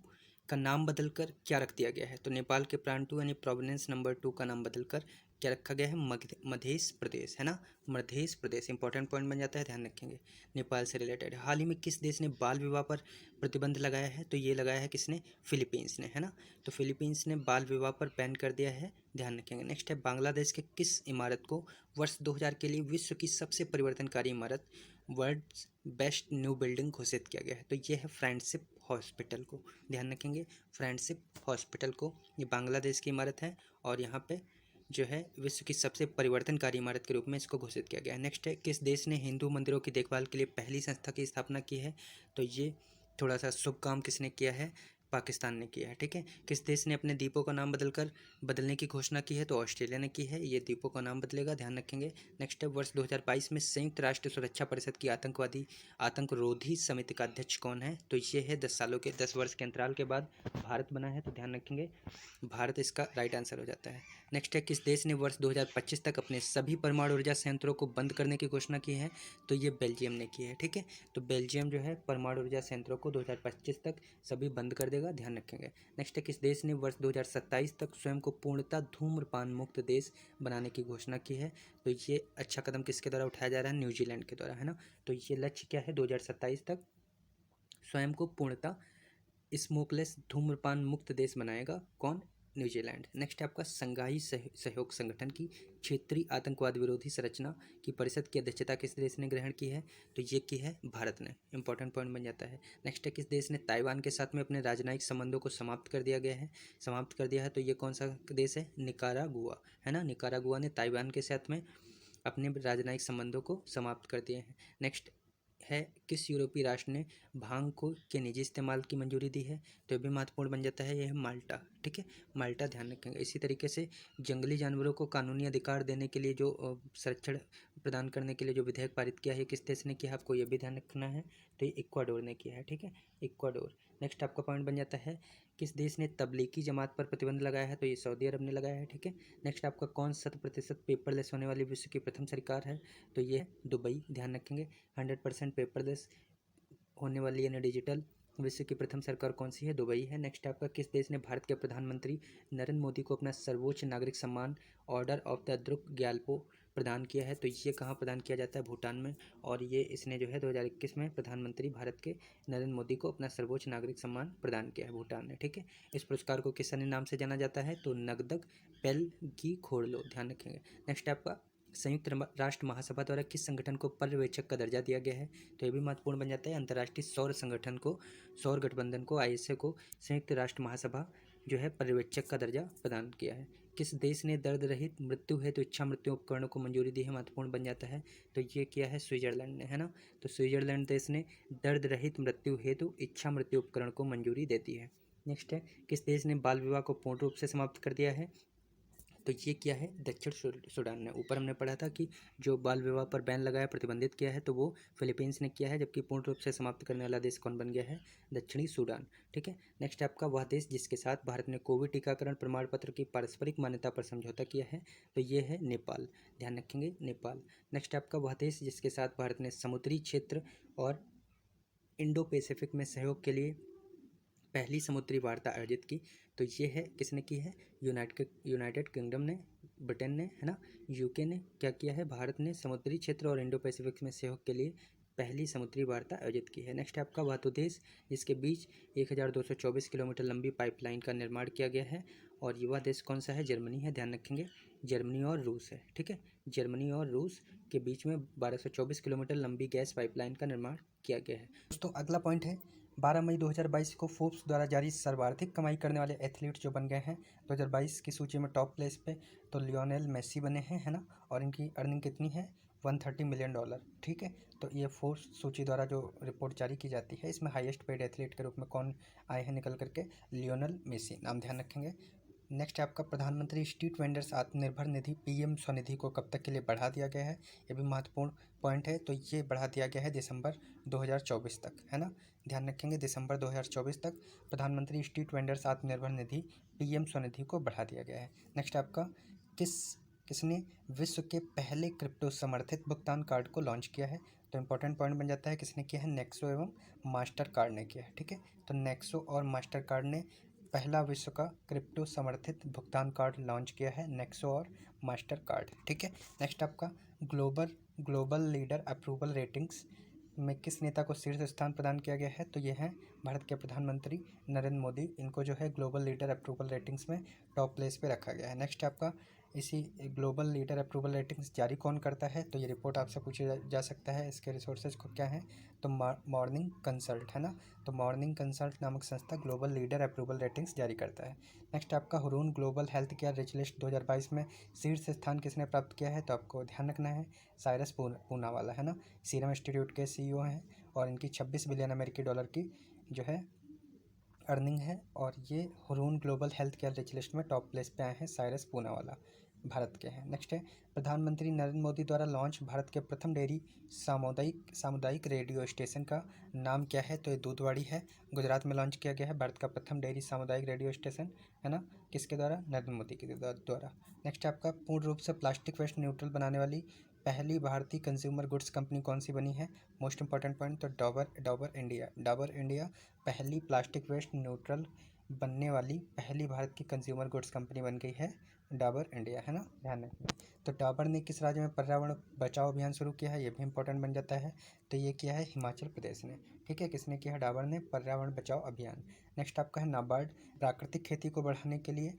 Speaker 1: का नाम बदलकर क्या रख दिया गया है? तो नेपाल के प्रांत 2 यानी प्रोविडेंस नंबर 2 का नाम बदलकर क्या रखा गया है? मध्य प्रदेश है ना, मध्य प्रदेश। इंपॉर्टेंट पॉइंट बन जाता है, ध्यान रखेंगे, नेपाल से रिलेटेड। हाल ही में किस देश ने बाल विवाह पर प्रतिबंध लगाया है? तो ये लगाया है किसने? फिलीपींस ने, है ना, तो फिलीपींस ने बाल विवाह पर बैन कर दिया है, ध्यान रखेंगे। नेक्स्ट है बांग्लादेश के किस इमारत को वर्ष 2000 के लिए विश्व की सबसे परिवर्तनकारी इमारत, वर्ल्ड्स बेस्ट न्यू बिल्डिंग घोषित किया गया है? तो ये है फ्रेंडशिप हॉस्पिटल को, ध्यान रखेंगे, फ्रेंडशिप हॉस्पिटल को। ये बांग्लादेश की इमारत है, और यहाँ पे जो है विश्व की सबसे परिवर्तनकारी इमारत के रूप में इसको घोषित किया गया है। नेक्स्ट है किस देश ने हिंदू मंदिरों की देखभाल के लिए पहली संस्था की स्थापना की है? तो ये थोड़ा सा शुभ काम किसने किया है? पाकिस्तान ने किया है। ठीक है, किस देश ने अपने द्वीपों का नाम बदलने की घोषणा की है? तो ऑस्ट्रेलिया ने की है, ये द्वीपों का नाम बदलेगा, ध्यान रखेंगे। नेक्स्ट है वर्ष 2022 में संयुक्त राष्ट्र सुरक्षा परिषद की आतंकरोधी समिति का अध्यक्ष कौन है? तो ये है 10 वर्ष के अंतराल के बाद भारत बना है, तो ध्यान रखेंगे, भारत इसका राइट आंसर हो जाता है। नेक्स्ट है किस देश ने वर्ष 2025 तक अपने सभी परमाणु ऊर्जा संयंत्रों को बंद करने की घोषणा की है? तो ये बेल्जियम ने की है। ठीक है, तो बेल्जियम जो है परमाणु ऊर्जा संयंत्रों को 2025 तक सभी बंद कर देगा, ध्यान रखेंगे। नेक्स्ट है किस देश ने वर्ष 2027 तक स्वयं को पूर्णतः धूम्रपान मुक्त देश बनाने की घोषणा की है? तो ये अच्छा कदम किसके द्वारा उठाया जा रहा है? न्यूजीलैंड के द्वारा, है ना, तो ये लक्ष्य क्या है? 2027 तक स्वयं को पूर्णतः स्मोकलेस धूम्रपान मुक्त देश बनाएगा, कौन? न्यूजीलैंड। नेक्स्ट है आपका संघाई सहयोग संगठन की क्षेत्रीय आतंकवाद विरोधी संरचना की परिषद की अध्यक्षता किस देश ने ग्रहण की है? तो ये की है भारत ने, इंपॉर्टेंट पॉइंट बन जाता है। नेक्स्ट है किस देश ने ताइवान के साथ में अपने राजनयिक संबंधों को समाप्त कर दिया है? तो ये कौन सा देश है? निकारागुआ, है ना, निकारागुआ ने ताइवान के साथ में अपने राजनयिक संबंधों को समाप्त कर दिए हैं। नेक्स्ट है किस यूरोपीय राष्ट्र ने भांग को के निजी इस्तेमाल की मंजूरी दी है? तो ये भी महत्वपूर्ण बन जाता है, यह है माल्टा। ठीक है, माल्टा, ध्यान रखेंगे। इसी तरीके से जंगली जानवरों को कानूनी अधिकार देने के लिए जो संरक्षण प्रदान करने के लिए जो विधेयक पारित किया है, किस देश ने किया है? आपको ये भी ध्यान रखना है, तो ये इक्वाडोर ने किया है। ठीक है, इक्वाडोर। नेक्स्ट आपका पॉइंट बन जाता है किस देश ने तबलीगी जमात पर प्रतिबंध लगाया है? तो ये सऊदी अरब ने लगाया है। ठीक है, नेक्स्ट आपका कौन 100% पेपरलेस होने वाली विश्व की प्रथम सरकार है? तो ये है दुबई, ध्यान रखेंगे, 100% पेपरलेस होने वाली यानी डिजिटल विश्व की प्रथम सरकार कौन सी है? दुबई है। नेक्स्ट आपका, किस देश ने भारत के प्रधानमंत्री नरेंद्र मोदी को अपना सर्वोच्च नागरिक सम्मान order of the Druk Gyalpo प्रदान किया है? तो ये कहाँ प्रदान किया जाता है? भूटान में। और ये इसने जो है 2021 में प्रधानमंत्री भारत के नरेंद्र मोदी को अपना सर्वोच्च नागरिक सम्मान प्रदान किया है भूटान ने। ठीक है, इस पुरस्कार को किस अन्य नाम से जाना जाता है? तो नगदक पेलगी खोरलो, ध्यान रखेंगे। नेक्स्ट आपका, संयुक्त राष्ट्र महासभा द्वारा किस संगठन को पर्यवेक्षक का दर्जा दिया गया है? तो ये भी महत्वपूर्ण बन जाता है। अंतर्राष्ट्रीय सौर संगठन को, सौर गठबंधन को, आईएसए को संयुक्त राष्ट्र महासभा जो है पर्यवेक्षक का दर्जा प्रदान किया है। किस देश ने दर्द रहित मृत्यु हेतु इच्छा मृत्यु उपकरणों को मंजूरी दी है? महत्वपूर्ण बन जाता है। तो ये किया है स्विट्जरलैंड ने, है ना। तो स्विट्जरलैंड देश ने दर्द रहित मृत्यु हेतु इच्छा मृत्यु उपकरण को मंजूरी देती है। नेक्स्ट है, किस देश ने बाल विवाह को पूर्ण रूप से समाप्त कर दिया है? तो ये क्या है? दक्षिण सूडान ने। ऊपर हमने पढ़ा था कि जो बाल विवाह पर बैन लगाया, प्रतिबंधित किया है, तो वो फिलीपींस ने किया है, जबकि पूर्ण रूप से समाप्त करने वाला देश कौन बन गया है? दक्षिणी सूडान। ठीक है, नेक्स्ट आपका, वह देश जिसके साथ भारत ने कोविड टीकाकरण प्रमाण पत्र की पारस्परिक मान्यता पर समझौता किया है? तो ये है नेपाल, ध्यान रखेंगे, नेपाल। नेक्स्ट आपका, वह देश जिसके साथ भारत ने समुद्री क्षेत्र और इंडो पैसिफिक में सहयोग के लिए पहली समुद्री वार्ता आयोजित की? तो ये है, किसने की है? यूनाइटेड किंगडम ने, ब्रिटेन ने, है ना, यूके ने क्या किया है? भारत ने समुद्री क्षेत्र और इंडो पैसिफिक में सहयोग के लिए पहली समुद्री वार्ता आयोजित की है। नेक्स्ट है आपका, वह तो देश जिसके बीच 1224 किलोमीटर लंबी पाइपलाइन का निर्माण किया गया है, और युवा देश कौन सा है? जर्मनी है, ध्यान रखेंगे, जर्मनी और रूस है। ठीक है, जर्मनी और रूस के बीच में 1224 किलोमीटर लंबी गैस पाइपलाइन का निर्माण किया गया है। दोस्तों अगला पॉइंट है, 12 मई 2022 को फोर्ब्स द्वारा जारी सर्वाधिक कमाई करने वाले एथलीट जो बन गए हैं 2022 की सूची में टॉप प्लेस पे, तो लियोनेल मेसी बने हैं, है ना। और इनकी अर्निंग कितनी है? $130 मिलियन। ठीक है, तो ये फोर्ब्स सूची द्वारा जो रिपोर्ट जारी की जाती है, इसमें हाईएस्ट पेड एथलीट के रूप में कौन आए हैं निकल करके? लियोनेल मेसी, नाम ध्यान रखेंगे। नेक्स्ट है आपका, प्रधानमंत्री street vendors Atmanirbhar Nidhi PM Svanidhi को कब तक के लिए बढ़ा दिया गया है? ये भी महत्वपूर्ण पॉइंट है। तो ये बढ़ा दिया गया है दिसंबर 2024 तक, है ना, ध्यान रखेंगे, दिसंबर 2024 तक प्रधानमंत्री street vendors Atmanirbhar Nidhi PM Svanidhi को बढ़ा दिया गया है। नेक्स्ट आपका, किसने विश्व के पहले क्रिप्टो समर्थित भुगतान कार्ड को लॉन्च किया है? तो इंपॉर्टेंट पॉइंट बन जाता है, किसने किया है? नेक्सो एवं मास्टर कार्ड ने किया है। ठीक है, तो नेक्सो और मास्टर कार्ड ने पहला विश्व का क्रिप्टो समर्थित भुगतान कार्ड लॉन्च किया है, नेक्सो और मास्टर कार्ड। ठीक है, नेक्स्ट आपका, ग्लोबल लीडर अप्रूवल रेटिंग्स में किस नेता को शीर्ष स्थान प्रदान किया गया है? तो ये हैं भारत के प्रधानमंत्री नरेंद्र मोदी, इनको जो है ग्लोबल लीडर अप्रूवल रेटिंग्स में टॉप प्लेस पे रखा गया है। नेक्स्ट आपका, इसी ग्लोबल लीडर अप्रूवल रेटिंग्स जारी कौन करता है? तो ये रिपोर्ट आपसे पूछा जा सकता है, इसके रिसोर्सेज को क्या है? तो मॉर्निंग कंसल्ट, है ना। तो मॉर्निंग कंसल्ट नामक संस्था ग्लोबल लीडर अप्रूवल रेटिंग्स जारी करता है। नेक्स्ट आपका, Hurun global health care rich list 2022 में शीर्ष स्थान किसने प्राप्त किया है? तो आपको ध्यान रखना है, साइरस पूनावाला, है ना, सीरम इंस्टीट्यूट के सीईओ हैं, और इनकी 26 बिलियन अमेरिकी डॉलर की जो है अर्निंग है, और ये Hurun global health care rich list में टॉप प्लेस पे आए हैं, साइरस पूनावाला भारत के हैं। नेक्स्ट है, प्रधानमंत्री नरेंद्र मोदी द्वारा लॉन्च भारत के प्रथम डेयरी सामुदायिक रेडियो स्टेशन का नाम क्या है? तो ये दूधवाड़ी है, गुजरात में लॉन्च किया गया है भारत का प्रथम डेयरी सामुदायिक रेडियो स्टेशन, है ना, किसके द्वारा? नरेंद्र मोदी के द्वारा। नेक्स्ट आपका, पूर्ण रूप से प्लास्टिक वेस्ट न्यूट्रल बनाने वाली पहली भारतीय कंज्यूमर गुड्स कंपनी कौन सी बनी है? मोस्ट इंपॉर्टेंट पॉइंट, तो डाबर इंडिया पहली प्लास्टिक वेस्ट न्यूट्रल बनने वाली पहली भारत की कंज्यूमर गुड्स कंपनी बन गई है, डाबर इंडिया, है ना, ध्यान रखना। तो डाबर ने किस राज्य में पर्यावरण बचाओ अभियान शुरू किया है? ये भी इंपॉर्टेंट बन जाता है। तो ये किया है हिमाचल प्रदेश ने। ठीक है, किसने किया है? डाबर ने पर्यावरण बचाओ अभियान। नेक्स्ट आपका है, नाबार्ड प्राकृतिक खेती को बढ़ाने के लिए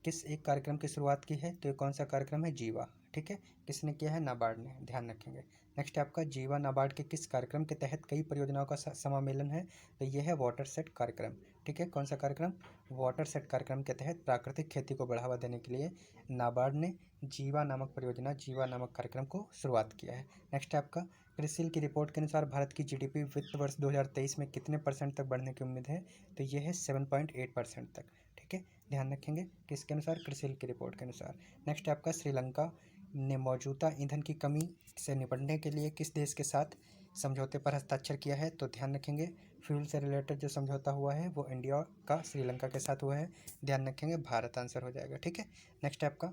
Speaker 1: किस एक कार्यक्रम की शुरुआत की है? तो ये कौन सा कार्यक्रम है? जीवा। ठीक है, किसने किया है? नाबार्ड ने, ध्यान रखेंगे। नेक्स्ट आपका, जीवा नाबार्ड के किस कार्यक्रम के तहत कई परियोजनाओं का समामेलन है? तो ये है वाटर सेट कार्यक्रम। ठीक है, कौन सा कार्यक्रम? वाटर सेट कार्यक्रम के तहत प्राकृतिक खेती को बढ़ावा देने के लिए नाबार्ड ने जीवा नामक परियोजना, जीवा नामक कार्यक्रम को शुरुआत किया है। नेक्स्ट आपका, क्रिसिल की रिपोर्ट के अनुसार भारत की जीडीपी वित्त वर्ष 2023 में कितने % तक बढ़ने की उम्मीद है? तो ये है 7.8% तक। ठीक है, ध्यान रखेंगे, किसके अनुसार? क्रिसिल की रिपोर्ट के अनुसार। नेक्स्ट आपका, श्रीलंका ने मौजूदा ईंधन की कमी से निपटने के लिए किस देश के साथ समझौते पर हस्ताक्षर किया है? तो ध्यान रखेंगे, फ्यूल से रिलेटेड जो समझौता हुआ है वो इंडिया का श्रीलंका के साथ हुआ है, ध्यान रखेंगे, भारत आंसर हो जाएगा। ठीक है, नेक्स्ट आपका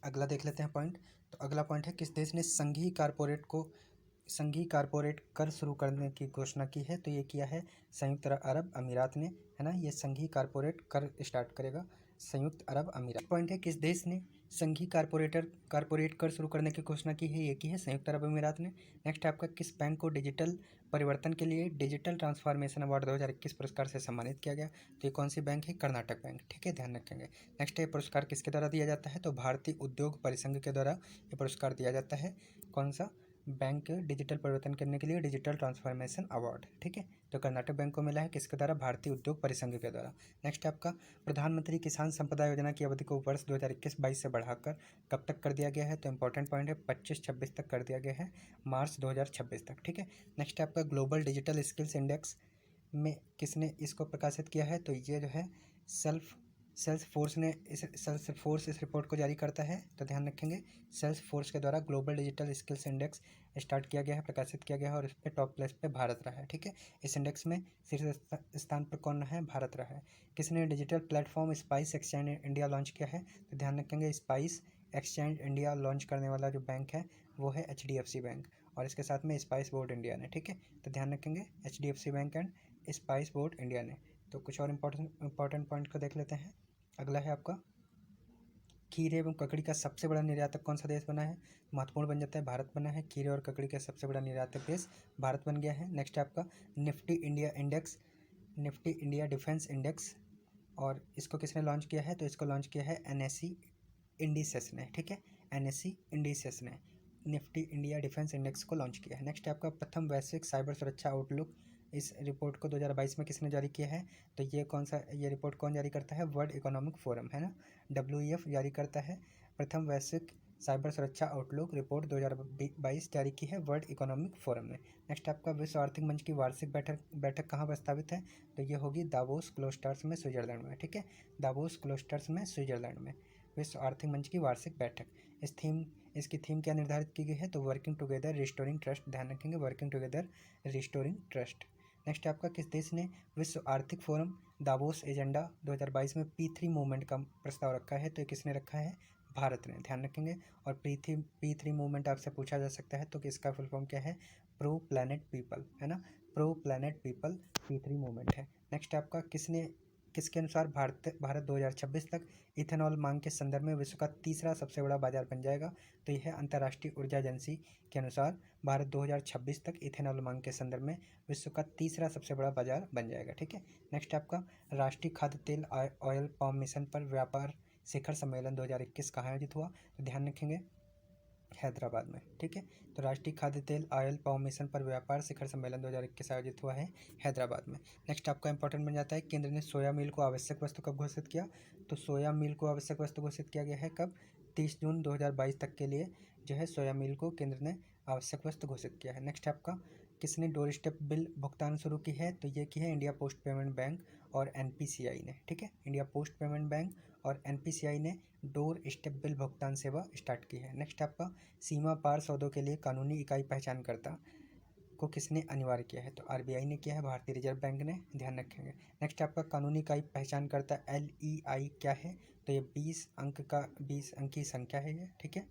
Speaker 1: अगला देख लेते हैं पॉइंट। तो अगला पॉइंट है, किस देश ने संघीय कारपोरेट को संघीय कारपोरेट कर शुरू करने की घोषणा की है, तो ये किया है संयुक्त अरब अमीरात ने, है ना। ये संघीय कारपोरेट कर स्टार्ट करेगा संयुक्त अरब अमीरात। पॉइंट है, किस देश ने संघीय कारपोरेट कर शुरू करने की घोषणा की है, ये की है संयुक्त अरब अमीरात ने। नेक्स्ट है आपका, किस बैंक को डिजिटल परिवर्तन के लिए डिजिटल ट्रांसफॉर्मेशन अवार्ड 2021 पुरस्कार से सम्मानित किया गया, तो ये कौन सी बैंक है, कर्नाटक बैंक, ठीक है, ध्यान रखेंगे। नेक्स्ट है, पुरस्कार किसके द्वारा दिया जाता है, तो भारतीय उद्योग परिसंघ के द्वारा ये पुरस्कार दिया जाता है। कौन सा बैंक डिजिटल परिवर्तन करने के लिए डिजिटल ट्रांसफॉर्मेशन अवार्ड, ठीक है, तो कर्नाटक बैंक को मिला है, किसके द्वारा, भारतीय उद्योग परिसंघ के द्वारा। नेक्स्ट आपका, प्रधानमंत्री किसान संपदा योजना की अवधि को वर्ष 2021-22 से बढ़ाकर कब तक कर दिया गया है, तो इंपॉर्टेंट पॉइंट है 25-26 तक कर दिया गया है, मार्च 2026 तक, ठीक है। नेक्स्ट आपका, ग्लोबल डिजिटल स्किल्स इंडेक्स में किसने इसको प्रकाशित किया है, तो ये जो है सेल्स फोर्स इस रिपोर्ट को जारी करता है, तो ध्यान रखेंगे सेल्स फोर्स के द्वारा global digital skills index start किया गया है, प्रकाशित किया गया है, और इस पर टॉप प्लेस पे भारत रहा है, ठीक है। इस इंडेक्स में शीर्ष स्थान पर कौन रहा है, भारत रहा है। किसने digital platform spice exchange India launch किया है, तो ध्यान रखेंगे स्पाइस एक्सचेंज इंडिया लॉन्च करने वाला जो बैंक है वो है HDFC बैंक, और इसके साथ में स्पाइस बोर्ड इंडिया ने, ठीक है, तो ध्यान रखेंगे HDFC bank and spice board India ने। तो कुछ और इंपॉर्टेंट पॉइंट को देख लेते हैं। अगला है आपका, खीरे एवं ककड़ी का सबसे बड़ा निर्यातक कौन सा देश बना है, महत्वपूर्ण बन जाता है, भारत बना है। खीरे और ककड़ी का सबसे बड़ा निर्यातक देश भारत बन गया है। नेक्स्ट है आपका, निफ्टी इंडिया डिफेंस इंडेक्स, और इसको किसने लॉन्च किया है, तो इसको लॉन्च किया है NSE इंडिसेस ने, ठीक है, NSE इंडिसेस ने निफ्टी इंडिया डिफेंस इंडेक्स को लॉन्च किया है। नेक्स्ट है आपका, प्रथम वैश्विक साइबर सुरक्षा आउटलुक, इस रिपोर्ट को 2022 में किसने जारी किया है, तो ये रिपोर्ट कौन जारी करता है, वर्ल्ड इकोनॉमिक फोरम, है ना, WEF जारी करता है। प्रथम वैश्विक साइबर सुरक्षा आउटलुक रिपोर्ट 2022 जारी की है वर्ल्ड इकोनॉमिक फोरम ने। नेक्स्ट आपका, विश्व आर्थिक मंच की वार्षिक बैठक कहाँ प्रस्तावित है, तो ये होगी दावोस क्लोस्टर्स में, स्विट्जरलैंड में, ठीक है, दावोस क्लोस्टर्स में, स्विट्जरलैंड में विश्व आर्थिक मंच की वार्षिक बैठक। इसकी थीम क्या निर्धारित की गई है, तो वर्किंग टुगेदर रिस्टोरिंग ट्रस्ट, ध्यान रखेंगे working together restoring trust. Next आपका, किस देश ने विश्व आर्थिक फोरम दावोस एजेंडा 2022 में P3 मूवमेंट का प्रस्ताव रखा है, तो किसने रखा है, भारत ने, ध्यान रखेंगे। और P3 मूवमेंट आपसे पूछा जा सकता है, तो किसका फुल फॉर्म क्या है, प्रो प्लैनेट पीपल, है ना, pro planet people P3 movement है। नेक्स्ट आपका, किसके अनुसार भारत 2026 तक इथेनॉल मांग के संदर्भ में विश्व का तीसरा सबसे बड़ा बाजार बन जाएगा, तो यह अंतर्राष्ट्रीय ऊर्जा एजेंसी के अनुसार भारत 2026 तक इथेनॉल मांग के संदर्भ में विश्व का तीसरा सबसे बड़ा बाजार बन जाएगा, ठीक है। नेक्स्ट आपका, राष्ट्रीय खाद्य तेल ऑयल पाम मिशन पर व्यापार शिखर सम्मेलन 2021 कहाँ आयोजित हुआ, तो ध्यान रखेंगे हैदराबाद में, ठीक है, तो राष्ट्रीय खाद्य तेल ऑयल पाम मिशन पर व्यापार शिखर सम्मेलन 2021 आयोजित हुआ है हैदराबाद में। नेक्स्ट आपका इंपॉर्टेंट बन जाता है, केंद्र ने सोया मील को आवश्यक वस्तु कब घोषित किया, तो सोया मील को आवश्यक वस्तु घोषित किया गया है कब, 30 जून 2022 तक के लिए जो है सोया मील को केंद्र ने आवश्यक वस्तु घोषित किया है। नेक्स्ट आपका, किसने डोर स्टेप बिल भुगतान शुरू की है, तो ये की है इंडिया पोस्ट पेमेंट बैंक और NPCI ने, ठीक है, इंडिया पोस्ट पेमेंट बैंक और NPCI ने डोर स्टेप बिल भुगतान सेवा स्टार्ट की है। नेक्स्ट आपका, सीमा पार सौदों के लिए कानूनी इकाई पहचानकर्ता को किसने अनिवार्य किया है, तो RBI ने किया है, भारतीय रिजर्व बैंक ने, ध्यान रखेंगे। नेक्स्ट आपका, कानूनी इकाई पहचानकर्ता LEI क्या है, तो ये 20 अंक की संख्या है ये, ठीक है।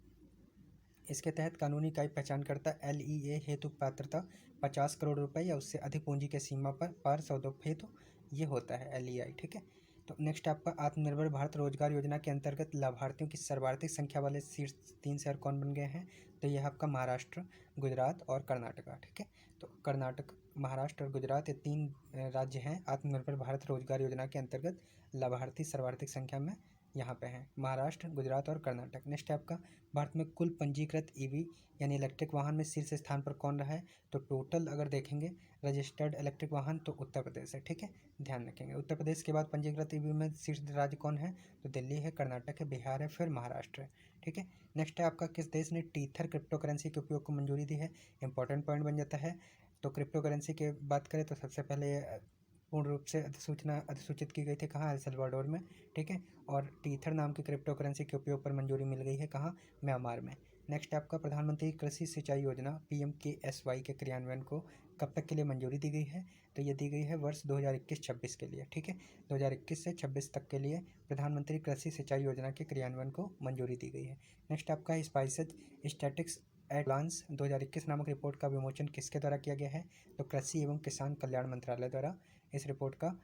Speaker 1: इसके तहत कानूनी इकाई पहचानकर्ता LEA हेतु पात्रता 50 करोड़ रुपए या उससे अधिक पूंजी के सीमा पर पार सौदों हेतु ये होता है LEI, ठीक है। तो नेक्स्ट आपका, आत्मनिर्भर भारत रोजगार योजना के अंतर्गत लाभार्थियों की सर्वाधिक संख्या वाले शीर्ष 3 शहर कौन बन गए हैं, तो यह आपका महाराष्ट्र, गुजरात और कर्नाटका, ठीक है। तो कर्नाटक, महाराष्ट्र और गुजरात, ये 3 राज्य हैं आत्मनिर्भर भारत रोजगार योजना के अंतर्गत लाभार्थी सर्वाधिक संख्या में यहाँ पे हैं, महाराष्ट्र, गुजरात और कर्नाटक। नेक्स्ट है आपका, भारत में कुल पंजीकृत EV यानी इलेक्ट्रिक वाहन में शीर्ष स्थान पर कौन रहा है, तो टोटल अगर देखेंगे रजिस्टर्ड इलेक्ट्रिक वाहन तो उत्तर प्रदेश है, ठीक है, ध्यान रखेंगे। उत्तर प्रदेश के बाद पंजीकृत EV में शीर्ष राज्य कौन है, तो दिल्ली है, कर्नाटक है, बिहार है, फिर महाराष्ट्र है, ठीक है। नेक्स्ट है आपका, किस देश ने टीथर क्रिप्टो करेंसी के उपयोग को मंजूरी दी है, इंपॉर्टेंट पॉइंट बन जाता है। तो क्रिप्टो करेंसी की बात करें तो सबसे पहले पूर्ण रूप से अधिसूचित की गई थी कहाँ, एल सल्वाडोर में, ठीक है। और टीथर नाम की क्रिप्टो करेंसी के उपयोग पर मंजूरी मिल गई है कहाँ, म्यांमार में। नेक्स्ट आपका, प्रधानमंत्री कृषि सिंचाई योजना PMKSY के क्रियान्वयन को कब तक के लिए मंजूरी दी गई है, तो ये दी गई है वर्ष 2021-26 के लिए, ठीक है, 2021 से 26 तक के लिए प्रधानमंत्री कृषि सिंचाई योजना के क्रियान्वयन को मंजूरी दी गई है। नेक्स्ट आपका, स्पाइसेज एडवांस 2021 नामक रिपोर्ट का विमोचन किसके द्वारा किया गया है? तो कृषि एवं किसान कल्याण मंत्रालय द्वारा इस रिपोर्ट का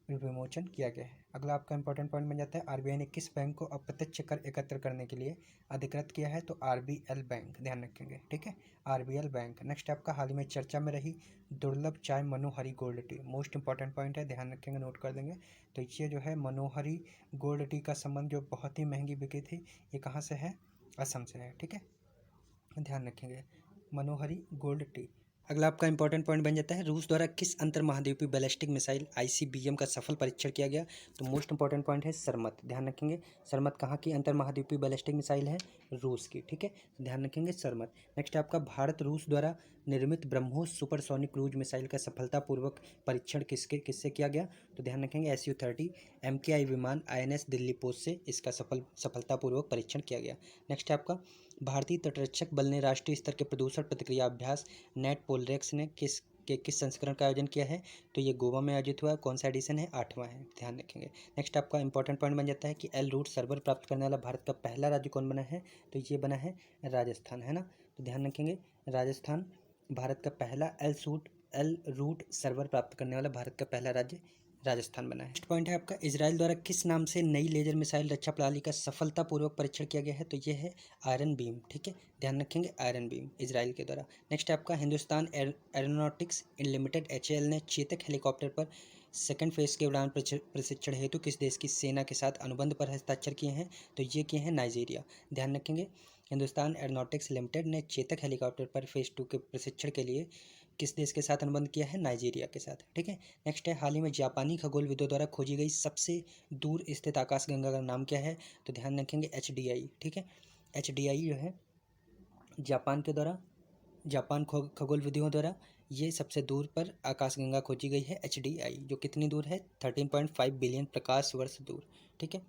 Speaker 1: विमोचन किया गया है। अगला आपका इंपॉर्टेंट पॉइंट बन जाता है, आरबीआई ने किस बैंक को अप्रत्यक्ष कर एकत्र करने के लिए अधिकृत किया है? तो आरबीएल बैंक, ध्यान रखेंगे, ठीक है, आरबीएल बैंक। नेक्स्ट आपका हाल ही में चर्चा में रही दुर्लभ चाय Manohari gold tea, most important point है, ध्यान रखेंगे, नोट कर देंगे। तो ये जो है मनोहरी गोल्ड टी का संबंध जो बहुत ही महंगी बिकी थी, ये कहाँ से है? असम से है, ठीक है, ध्यान रखेंगे, मनोहरी गोल्ड टी। अगला आपका इंपॉर्टेंट पॉइंट बन जाता है, रूस द्वारा किस अंतर महाद्वीपीय बैलिस्टिक मिसाइल आईसीबीएम का सफल परीक्षण किया गया? तो मोस्ट इंपॉर्टेंट पॉइंट है सरमत, ध्यान रखेंगे, सरमत कहाँ की अंतर महाद्वीपीय बैलिस्टिक मिसाइल है? रूस की, ठीक है, ध्यान रखेंगे सरमत। नेक्स्ट आपका भारत रूस द्वारा निर्मित ब्रह्मोस सुपरसोनिक क्रूज मिसाइल का सफलतापूर्वक परीक्षण किससे किया गया? तो ध्यान रखेंगे SU-30 MKI विमान INS दिल्ली पोस्ट से इसका सफलतापूर्वक परीक्षण किया गया। नेक्स्ट आपका भारतीय तटरक्षक बल ने राष्ट्रीय स्तर के प्रदूषण प्रतिक्रिया अभ्यास नेट पोलरेक्स ने किस संस्करण का आयोजन किया है? तो ये गोवा में आयोजित हुआ है, कौन सा एडिशन है? 8वां है, ध्यान रखेंगे। नेक्स्ट आपका इंपॉर्टेंट पॉइंट बन जाता है कि एल रूट सर्वर प्राप्त करने वाला भारत का पहला राज्य कौन बना है? तो ये बना है राजस्थान, है ना, तो ध्यान रखेंगे, राजस्थान भारत का पहला एल रूट सर्वर प्राप्त करने वाला भारत का पहला राज्य राजस्थान बना है। नेक्स्ट पॉइंट है आपका, इजराइल द्वारा किस नाम से नई लेजर मिसाइल रक्षा प्रणाली का सफलतापूर्वक परीक्षण किया गया है? तो ये है आयरन बीम, ठीक है, ध्यान रखेंगे, आयरन बीम इजराइल के द्वारा। नेक्स्ट आपका हिंदुस्तान एरोनॉटिक्स लिमिटेड HAL ने चेतक हेलीकॉप्टर पर सेकंड फेज के उड़ान प्रशिक्षण हेतु किस देश की सेना के साथ अनुबंध पर हस्ताक्षर किए हैं? तो ये किए हैं नाइजीरिया, ध्यान रखेंगे, हिंदुस्तान एरोनॉटिक्स लिमिटेड ने चेतक हेलीकॉप्टर पर फेज 2 के प्रशिक्षण के लिए किस देश के साथ अनुबंध किया है? नाइजीरिया के साथ, ठीक है। नेक्स्ट है, हाल ही में जापानी खगोलविदों द्वारा खोजी गई सबसे दूर स्थित आकाशगंगा का नाम क्या है? तो ध्यान रखेंगे HDI, ठीक है, HDI जो है जापान खगोलविदों द्वारा ये सबसे दूर पर आकाशगंगा खोजी गई है HDI, जो कितनी दूर है? 13.5 बिलियन प्रकाश वर्ष दूर, ठीक है।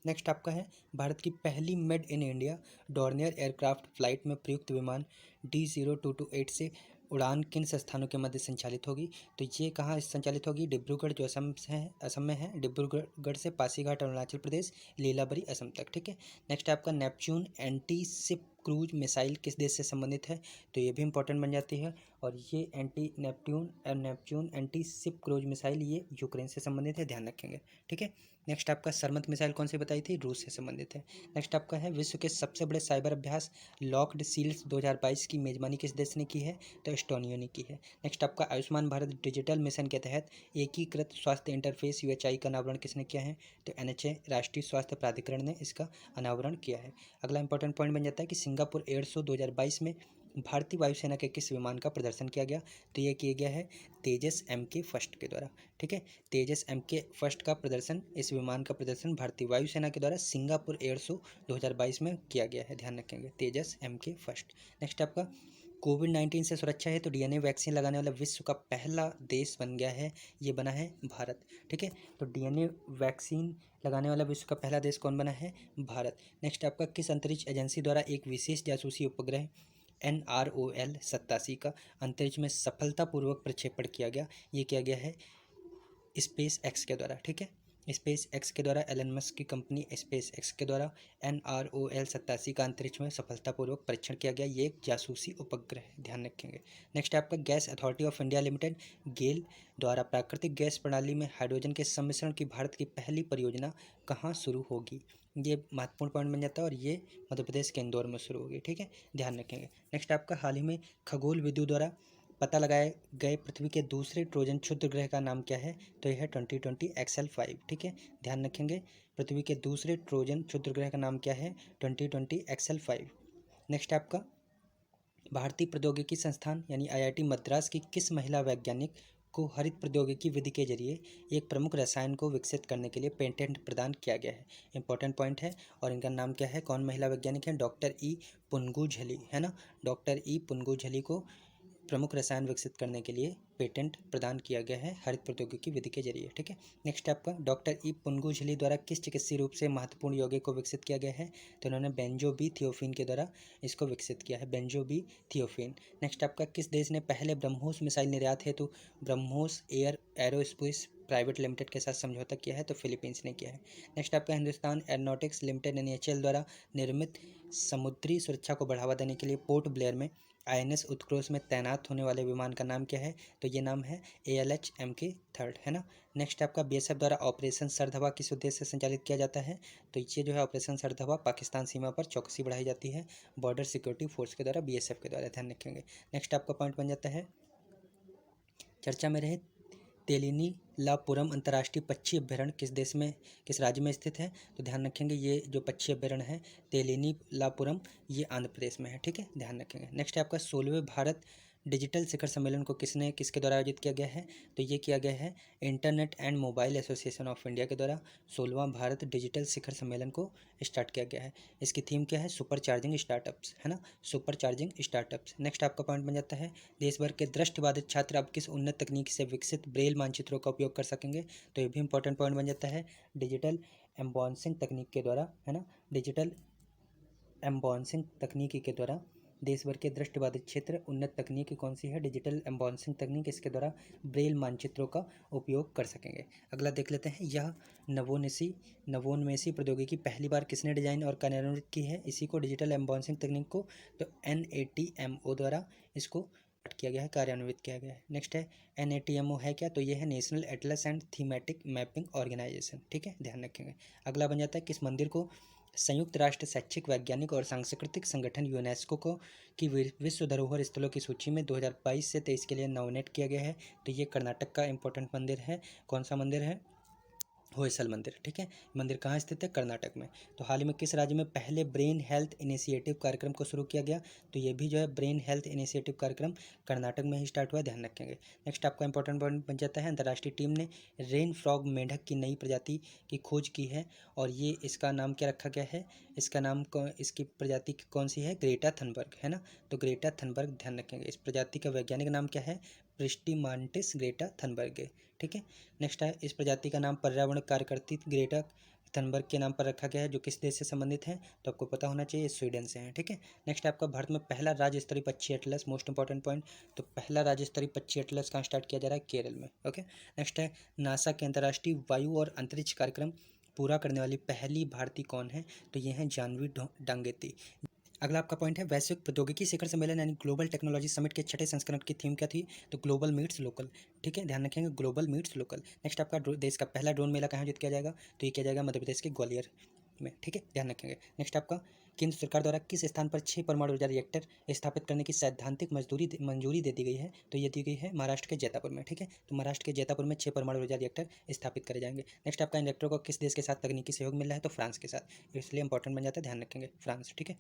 Speaker 1: नेक्स्ट आपका है, भारत की पहली made in India Dornier aircraft flight में प्रयुक्त विमान D0228 से उड़ान किन संस्थानों के मध्य संचालित होगी? तो ये कहाँ संचालित होगी? डिब्रूगढ़ जो असम में है, डिब्रूगढ़ से पासीघाट अरुणाचल प्रदेश, लीलाबरी असम तक, ठीक है। नेक्स्ट आपका Neptune anti ship cruise missile किस देश से संबंधित है? तो ये भी इंपॉर्टेंट बन जाती है, और ये Neptune anti ship cruise missile ये यूक्रेन से संबंधित है, ध्यान रखेंगे, ठीक है। नेक्स्ट आपका सरमत मिसाइल कौन सी बताई थी? रूस से संबंधित है। नेक्स्ट आपका है, विश्व के सबसे बड़े साइबर अभ्यास लॉक्ड सील्स 2022 की मेजबानी किस देश ने की है? तो एस्टोनिया ने की है। नेक्स्ट आपका आयुष्मान भारत डिजिटल मिशन के तहत एकीकृत स्वास्थ्य इंटरफेस UHI का अनावरण किसने किया है? तो NHA राष्ट्रीय स्वास्थ्य प्राधिकरण ने इसका अनावरण किया है। अगला इंपॉर्टेंट पॉइंट बन जाता है कि सिंगापुर एयर शो 2022 में भारतीय वायुसेना के किस विमान का प्रदर्शन किया गया? तो यह किया गया है तेजस MK फर्स्ट के द्वारा, ठीक है, तेजस MK फर्स्ट का प्रदर्शन, इस विमान का प्रदर्शन भारतीय वायुसेना के द्वारा सिंगापुर एयर शो 2022 में किया गया है, ध्यान रखेंगे, तेजस MK फर्स्ट। नेक्स्ट आपका कोविड-19 से सुरक्षा है तो DNA वैक्सीन लगाने वाला विश्व का पहला देश बन गया है, ये बना है भारत, ठीक है, तो DNA वैक्सीन लगाने वाला विश्व का पहला देश कौन बना है? भारत। नेक्स्ट आपका किस अंतरिक्ष एजेंसी द्वारा एक विशेष जासूसी उपग्रह NROL 87 का अंतरिक्ष में सफलतापूर्वक प्रक्षेपण किया गया? ये किया गया है स्पेस एक्स के द्वारा, ठीक है, स्पेस एक्स के द्वारा, एलन मस्क की कंपनी स्पेस एक्स के द्वारा NROL 87 का अंतरिक्ष में सफलतापूर्वक परीक्षण किया गया, ये एक जासूसी उपग्रह है, ध्यान रखेंगे। नेक्स्ट आपका gas authority of India limited GAIL द्वारा प्राकृतिक गैस प्रणाली में हाइड्रोजन के सम्मिश्रण की भारत की पहली परियोजना कहाँ शुरू होगी? ये महत्वपूर्ण पॉइंट बन जाता है, और ये मध्य प्रदेश के इंदौर में शुरू होगी, ठीक है, ध्यान रखेंगे। नेक्स्ट आपका हाल ही में खगोल विदों द्वारा पता लगाए गए पृथ्वी के दूसरे ट्रोजन क्षुद्र ग्रह का नाम क्या है? तो यह है 2020 XL5, ठीक है, ध्यान रखेंगे, पृथ्वी के दूसरे ट्रोजन क्षुद्र ग्रह का नाम क्या है? 2020 XL5। नेक्स्ट आपका भारतीय प्रौद्योगिकी संस्थान यानी IIT मद्रास की किस महिला वैज्ञानिक को हरित प्रौद्योगिकी विधि के जरिए एक प्रमुख रसायन को विकसित करने के लिए पेटेंट प्रदान किया गया है? इंपॉर्टेंट पॉइंट है, और इनका नाम क्या है? कौन महिला वैज्ञानिक है? डॉक्टर E पुनगुझली, है ना, डॉक्टर E पुनगुझली को प्रमुख रसायन विकसित करने के लिए पेटेंट प्रदान किया गया है हरित प्रौद्योगिकी विधि के जरिए, ठीक है। नेक्स्ट आपका डॉक्टर E पुनगुझली द्वारा किस चिकित्सीय रूप से महत्वपूर्ण यौगिक को विकसित किया गया है? तो उन्होंने बेंजोबीथियोफिन के द्वारा इसको विकसित किया है, बेंजोबीथियोफिन। नेक्स्ट आपका किस देश ने पहले ब्रह्मोस मिसाइल निर्यात हेतु ब्रह्मोस एरोस्पेस प्राइवेट लिमिटेड के साथ समझौता किया है? तो फिलीपींस ने किया है। नेक्स्ट आपका हिंदुस्तान एरोनॉटिक्स लिमिटेड एनएचएल द्वारा निर्मित समुद्री सुरक्षा को बढ़ावा देने के लिए पोर्ट ब्लेयर में आईएनएस उत्कृष्ट में तैनात होने वाले विमान का नाम क्या है? तो ये नाम है ALH MK3 है ना। नेक्स्ट आपका बीएसएफ द्वारा ऑपरेशन सरदवा किस उद्देश्य से संचालित किया जाता है? तो ये जो है ऑपरेशन सरदवा पाकिस्तान सीमा पर चौकसी बढ़ाई जाती है बॉर्डर सिक्योरिटी फोर्स के द्वारा, बीएसएफ के द्वारा, ध्यान रखेंगे। नेक्स्ट आपका पॉइंट बन जाता है चर्चा में रहे तेलिनीलापुरम अंतर्राष्ट्रीय पक्षी अभ्यारण्य किस देश में, किस राज्य में स्थित है? तो ध्यान रखेंगे ये जो पक्षी अभ्यारण्य है तेलिनीलापुरम ये आंध्र प्रदेश में है, ठीक है, ध्यान रखेंगे। नेक्स्ट है आपका 16वें भारत डिजिटल शिखर सम्मेलन को किसके द्वारा आयोजित किया गया है? तो ये किया गया है internet and mobile association of India के द्वारा 16वां भारत डिजिटल शिखर सम्मेलन को स्टार्ट किया गया है। इसकी थीम क्या है? सुपर चार्जिंग स्टार्टअप्स, है ना, सुपर चार्जिंग स्टार्टअप्स। नेक्स्ट आपका पॉइंट बन जाता है देश भर के दृष्टिबाधित छात्र अब किस उन्नत तकनीक से विकसित ब्रेल मानचित्रों का उपयोग कर सकेंगे? तो ये भी इंपॉर्टेंट पॉइंट बन जाता है डिजिटल एम्बॉसिंग तकनीक के द्वारा, है ना, डिजिटल एम्बॉसिंग तकनीकी के द्वारा देश भर के दृष्टिबाधित क्षेत्र उन्नत तकनीक कौन सी है? डिजिटल एम्बॉसिंग तकनीक, इसके द्वारा ब्रेल मानचित्रों का उपयोग कर सकेंगे। अगला देख लेते हैं, यह नवोन्मेषी प्रौद्योगिकी पहली बार किसने डिजाइन और कार्यान्वित की है? इसी को डिजिटल एम्बॉसिंग तकनीक को तो NATMO द्वारा इसको किया गया है, कार्यान्वित किया गया है। नेक्स्ट है NATMO है क्या? तो ये है national atlas and thematic mapping organisation, ठीक है, ध्यान रखेंगे। अगला बन जाता है किस मंदिर को संयुक्त राष्ट्र शैक्षिक वैज्ञानिक और सांस्कृतिक संगठन यूनेस्को को की विश्व धरोहर स्थलों की सूची में 2022 से 23 के लिए नॉमिनेट किया गया है? तो ये कर्नाटक का इंपॉर्टेंट मंदिर है। कौन सा मंदिर है? होयसल मंदिर, ठीक है। मंदिर कहाँ स्थित है? कर्नाटक में। तो हाल ही में किस राज्य में पहले ब्रेन हेल्थ इनिशिएटिव कार्यक्रम को शुरू किया गया? तो ये भी जो है ब्रेन हेल्थ इनिशिएटिव कार्यक्रम कर्नाटक में ही स्टार्ट हुआ, ध्यान रखेंगे। नेक्स्ट आपका इंपॉर्टेंट पॉइंट बन जाता है अंतर्राष्ट्रीय टीम ने रेन फ्रॉग मेंढक की नई प्रजाति की खोज की है और ये इसका नाम क्या रखा गया है? इसका नाम इसकी प्रजाति कौन सी है? ग्रेटा थनबर्ग, है ना। तो ग्रेटा थनबर्ग, ध्यान रखेंगे। इस प्रजाति का वैज्ञानिक नाम क्या है? प्रिस्टीमांटिस ग्रेटा थनबर्ग, ठीक है। नेक्स्ट है इस प्रजाति का नाम पर्यावरण कार्यकर्ती ग्रेटा थनबर्ग के नाम पर रखा गया है, जो किस देश से संबंधित है? तो आपको पता होना चाहिए स्वीडन से है, ठीक है। नेक्स्ट आपका भारत में पहला राज्य स्तरीय पक्षी एटलस, मोस्ट इंपॉर्टेंट पॉइंट। तो पहला राज्य स्तरीय पक्षी एटलस कहाँ स्टार्ट किया जा रहा है? केरल में, ओके। नेक्स्ट है नासा के अंतर्राष्ट्रीय वायु और अंतरिक्ष कार्यक्रम पूरा करने वाली पहली भारतीय कौन है? तो ये हैं जानवी डांगेती। अगला आपका पॉइंट है वैश्विक प्रौद्योगिकी शिखर सम्मेलन यानी ग्लोबल टेक्नोलॉजी समिट के छठे संस्करण की थीम क्या थी? तो ग्लोबल मीट्स लोकल, ठीक है, ध्यान रखेंगे, ग्लोबल मीट्स लोकल। नेक्स्ट आपका देश का पहला ड्रोन मेला कहाँ आयोजित किया जाएगा? तो ये किया जाएगा मध्य प्रदेश के ग्वालियर में, ठीक है, ध्यान रखेंगे। नेक्स्ट आपका केंद्र सरकार द्वारा किस स्थान पर 6 परमाणु ऊर्जा रिएक्टर स्थापित करने की सैद्धांतिक मंजूरी दे दी गई है? तो ये दी गई है महाराष्ट्र के जैतापुर में, ठीक है। तो महाराष्ट्र के जैतापुर में 6 परमाणु ऊर्जा रिएक्टर स्थापित करे जाएंगे। नेक्स्ट आपका इलेक्ट्रो को किस देश के साथ तकनीकी सहयोग मिल रहा है? तो फ्रांस के साथ, इसलिए इंपॉर्टेंट बन जाता है, ध्यान रखेंगे, फ्रांस, ठीक है।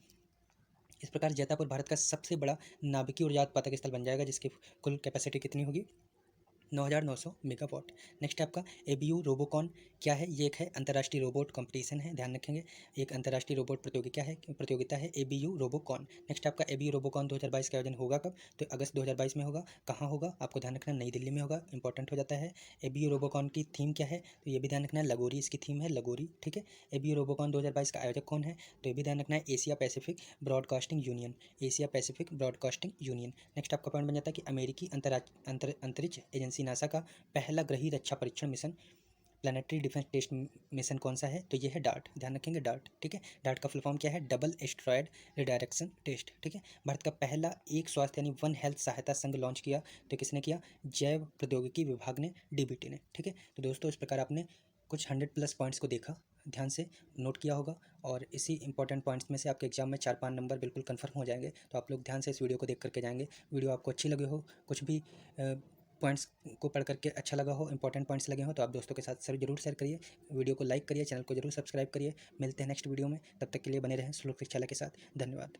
Speaker 1: इस प्रकार जैतापुर भारत का सबसे बड़ा नाभिकीय ऊर्जा उत्पादक स्थल बन जाएगा, जिसकी कुल कैपेसिटी कितनी होगी? 9,900 मेगावाट। नेक्स्ट आपका ABU रोबोकॉन क्या है? ये एक है अंतर्राष्ट्रीय रोबोट कंपटीशन है, ध्यान रखेंगे, एक अंतर्राष्ट्रीय रोबोट प्रतियोगिता है ABU रोबोकॉन। नेक्स्ट आपका ABU रोबोकॉन 2022 का आयोजन होगा कब? तो अगस्त 2022 में होगा। कहाँ होगा? आपको ध्यान रखना, नई दिल्ली में होगा, इंपॉर्टेंट हो जाता है। ABU रोबोकॉन की थीम क्या है? तो ये भी ध्यान रखना है, लगोरी इसकी थीम है, लगोरी, ठीक है। ABU रोबोकॉन 2022 का आयोजक कौन है? तो ये भी ध्यान रखना है, Asia Pacific broadcasting union, Asia Pacific broadcasting union. Next आपका पॉइंट बन जाता है कि अमेरिकी अंतरिक्ष एजेंसी नासा का पहला ग्रही रक्षा परीक्षण mission planetary defence test mission कौन सा है? तो ये है डार्ट, ध्यान रखेंगे, डार्ट, ठीक है। डार्ट का फुल फॉर्म क्या है? डबल एस्ट्रॉयड रिडायरेक्शन टेस्ट, ठीक है। भारत का पहला एक स्वास्थ्य यानी वन हेल्थ सहायता संघ लॉन्च किया, तो किसने किया? जैव प्रौद्योगिकी विभाग ने, DBT ने, ठीक है। तो दोस्तों इस प्रकार आपने कुछ 100+ पॉइंट्स को देखा, ध्यान से नोट किया होगा और इसी इंपॉर्टेंट पॉइंट्स में से आपके एग्जाम में 4-5 नंबर बिल्कुल कंफर्म हो जाएंगे। तो आप लोग ध्यान से इस वीडियो को देख करके जाएंगे। वीडियो आपको अच्छी लगी हो, कुछ भी पॉइंट्स को पढ़ करके अच्छा लगा हो, इंपॉर्टेंट पॉइंट्स लगे हो, तो आप दोस्तों के साथ जरूर शेयर करिए, वीडियो को लाइक करिए, चैनल को जरूर सब्सक्राइब करिए। मिलते हैं नेक्स्ट वीडियो में, तब तक के लिए बने रहें श्लोक शिक्षालय के साथ। धन्यवाद।